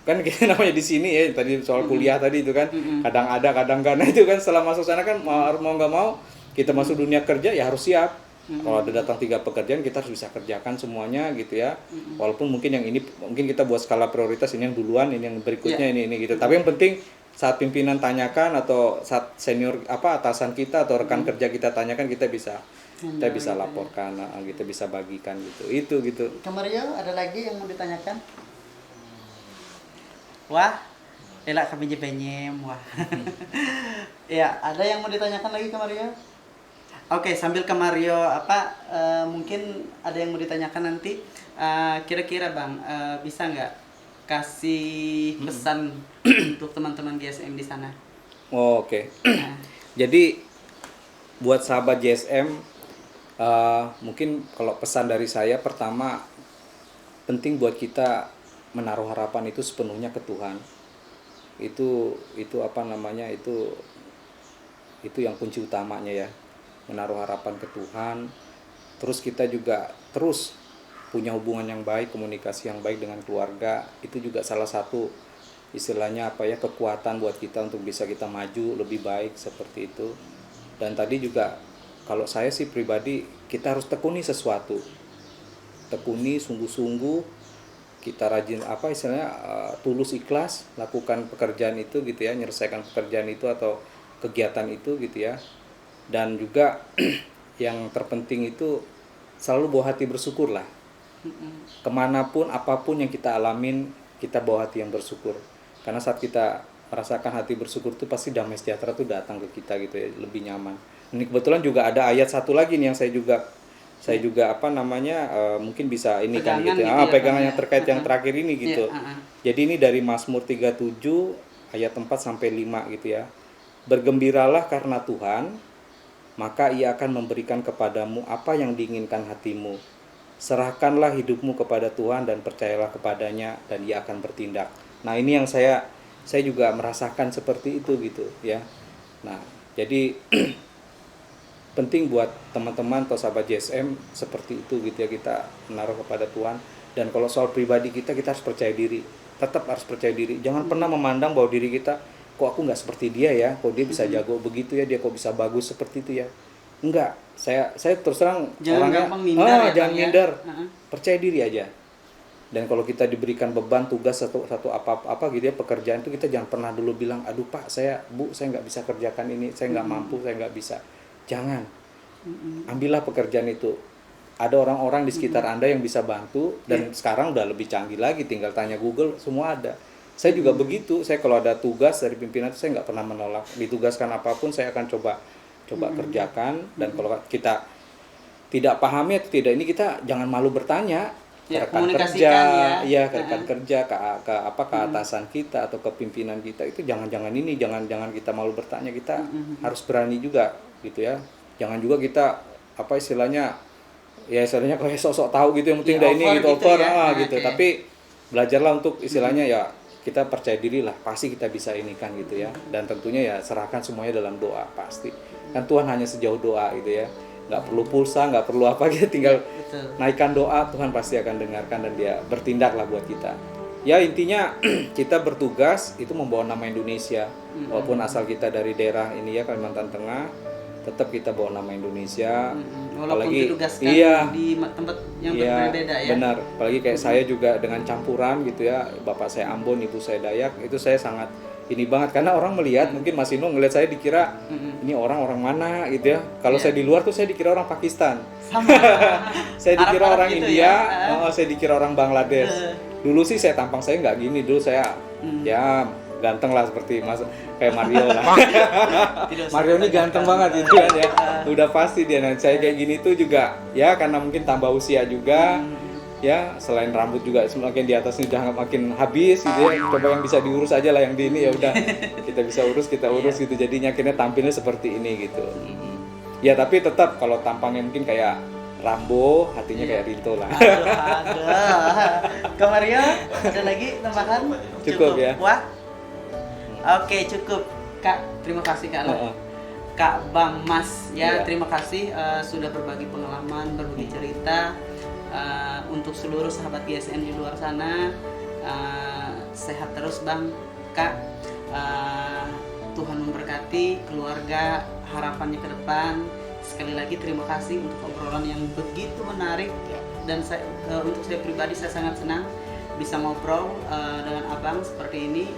kan kita namanya di sini ya, tadi soal kuliah tadi itu kan kadang ada kadang enggak. Nah itu kan setelah masuk sana kan mau nggak mau kita masuk dunia kerja ya harus siap. Kalau ada datang 3 pekerjaan kita harus bisa kerjakan semuanya gitu ya. Walaupun mungkin yang ini mungkin kita buat skala prioritas, ini yang duluan, ini yang berikutnya, ini gitu. Tapi yang penting saat pimpinan tanyakan atau saat senior atasan kita atau rekan kerja kita tanyakan, kita bisa laporkan, kita bisa bagikan gitu. Itu. Kak Mario, ada lagi yang mau ditanyakan? Wah, elak kami penyem, wah. Ya, ada yang mau ditanyakan lagi Kak Mario? Oke, sambil Kak Mario mungkin ada yang mau ditanyakan nanti. Kira-kira Bang, bisa nggak kasih pesan untuk teman-teman GSM di sana? Oke. Jadi buat sahabat GSM, mungkin kalau pesan dari saya, pertama, penting buat kita menaruh harapan itu sepenuhnya ke Tuhan. Itu yang kunci utamanya ya, menaruh harapan ke Tuhan. Terus kita juga terus punya hubungan yang baik, komunikasi yang baik dengan keluarga. Itu juga salah satu istilahnya kekuatan buat kita untuk bisa kita maju lebih baik seperti itu. Dan tadi juga kalau saya sih pribadi, kita harus tekuni sesuatu, sungguh-sungguh, kita rajin tulus ikhlas lakukan pekerjaan itu gitu ya, menyelesaikan pekerjaan itu atau kegiatan itu gitu ya. Dan juga yang terpenting itu selalu bawa hati bersyukur lah. Kemanapun apapun yang kita alamin, kita bawa hati yang bersyukur. Karena saat kita merasakan hati bersyukur itu pasti damai sejahtera itu datang ke kita gitu ya, lebih nyaman. Ini kebetulan juga ada ayat satu lagi nih yang saya juga mungkin bisa ini pegangan kan gitu ya, pegangan yang terkait yang terakhir ini gitu. Jadi ini dari Mazmur 37 ayat 4 sampai 5 gitu ya. Bergembiralah karena Tuhan, maka Ia akan memberikan kepadamu apa yang diinginkan hatimu. Serahkanlah hidupmu kepada Tuhan dan percayalah kepadanya, dan Ia akan bertindak. Nah, ini yang saya juga merasakan seperti itu gitu ya. Nah, jadi penting buat teman-teman atau sahabat JSM seperti itu gitu ya, kita menaruh kepada Tuhan. Dan kalau soal pribadi kita harus percaya diri, tetap harus percaya diri. Jangan pernah memandang bahwa diri kita, kok aku nggak seperti dia ya, kok dia bisa jago begitu ya, dia kok bisa bagus seperti itu ya. Enggak, saya terus terang orangnya jangan minder, percaya diri aja. Dan kalau kita diberikan beban tugas satu apa gitu ya, pekerjaan itu, kita jangan pernah dulu bilang, aduh Pak, saya nggak bisa kerjakan ini, saya nggak mampu, saya nggak bisa. Jangan, ambillah pekerjaan itu. Ada orang-orang di sekitar Anda yang bisa bantu, dan sekarang udah lebih canggih lagi, tinggal tanya Google, semua ada. Saya juga begitu, saya kalau ada tugas dari pimpinan itu saya nggak pernah menolak. Ditugaskan apapun saya akan coba kerjakan. Dan kalau kita tidak pahami atau tidak ini, kita jangan malu bertanya ke rekan kerja, ke rekan kerja, ke atasan kita atau ke pimpinan kita. Itu jangan kita malu bertanya, kita harus berani juga gitu ya. Jangan juga kita istilahnya kayak sok-sok tahu gitu, yang penting udah ini gitu, gitu. Tapi belajarlah untuk istilahnya ya, kita percaya diri lah, pasti kita bisa ini kan gitu ya. Dan tentunya ya serahkan semuanya dalam doa, pasti kan Tuhan hanya sejauh doa gitu ya, nggak perlu pulsa, nggak perlu apa gitu, tinggal naikkan doa, Tuhan pasti akan dengarkan dan dia bertindak lah buat kita ya. Intinya kita bertugas itu membawa nama Indonesia, walaupun asal kita dari daerah ini ya, Kalimantan Tengah, tetap kita bawa nama Indonesia. Walaupun apalagi ditugaskan di tempat yang berbeda ya. Benar, apalagi kayak saya juga dengan campuran gitu ya, bapak saya Ambon, ibu saya Dayak, itu saya sangat ini banget, karena orang melihat, mungkin Mas Ino ngelihat saya dikira ini orang mana gitu ya. Kalau saya di luar tuh saya dikira orang Pakistan. Sama. Saya dikira orang gitu India, ya? Saya dikira orang Bangladesh. Dulu sih saya tampang saya nggak gini, dulu saya ya ganteng lah seperti kayak Mario lah. Mario ini ganteng banget gitu kan ya. Udah pasti dia. Nah, saya kayak gini tuh juga ya karena mungkin tambah usia juga. Ya, selain rambut juga semakin di atas ini udah makin habis gitu ya. Coba yang bisa diurus aja lah, yang di ini ya udah kita bisa urus, kita urus gitu. Jadinya akhirnya tampilnya seperti ini gitu. Ya, tapi tetap kalau tampangnya mungkin kayak Rambo, hatinya kayak Rinto lah. Kak Mario, ada lagi tambahan? Cukup ya. Wah. Oke, cukup. Kak, terima kasih Kak. Kak Bang Mas ya, terima kasih sudah berbagi pengalaman, berbagi cerita. Untuk seluruh sahabat GSM di luar sana, sehat terus Bang, Kak. Tuhan memberkati keluarga, harapannya ke depan. Sekali lagi terima kasih untuk obrolan yang begitu menarik, dan untuk saya pribadi saya sangat senang bisa ngobrol dengan Abang seperti ini.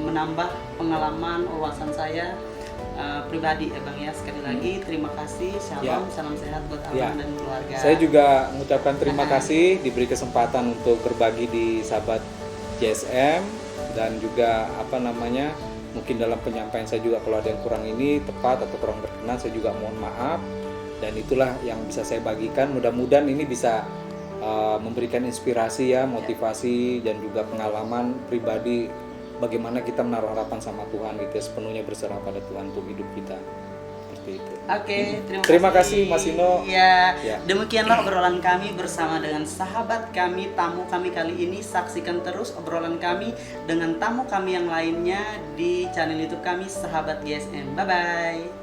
menambah pengalaman wawasan saya pribadi ya Bang ya. Sekali lagi terima kasih, shalom, salam sehat buat Abang dan keluarga. Saya juga mengucapkan terima kasih diberi kesempatan untuk berbagi di sahabat JSM, dan juga mungkin dalam penyampaian saya juga kalau ada yang kurang ini tepat atau kurang berkenan, saya juga mohon maaf. Dan itulah yang bisa saya bagikan, mudah-mudahan ini bisa memberikan inspirasi ya, motivasi dan juga pengalaman pribadi bagaimana kita menaruh harapan sama Tuhan gitu ya, sepenuhnya berserah pada Tuhan untuk hidup kita. Seperti itu. Oke, terima kasih Mas Ino. Ya, demikianlah obrolan kami bersama dengan sahabat kami, tamu kami kali ini. Saksikan terus obrolan kami dengan tamu kami yang lainnya di channel YouTube kami Sahabat GSM. Bye bye.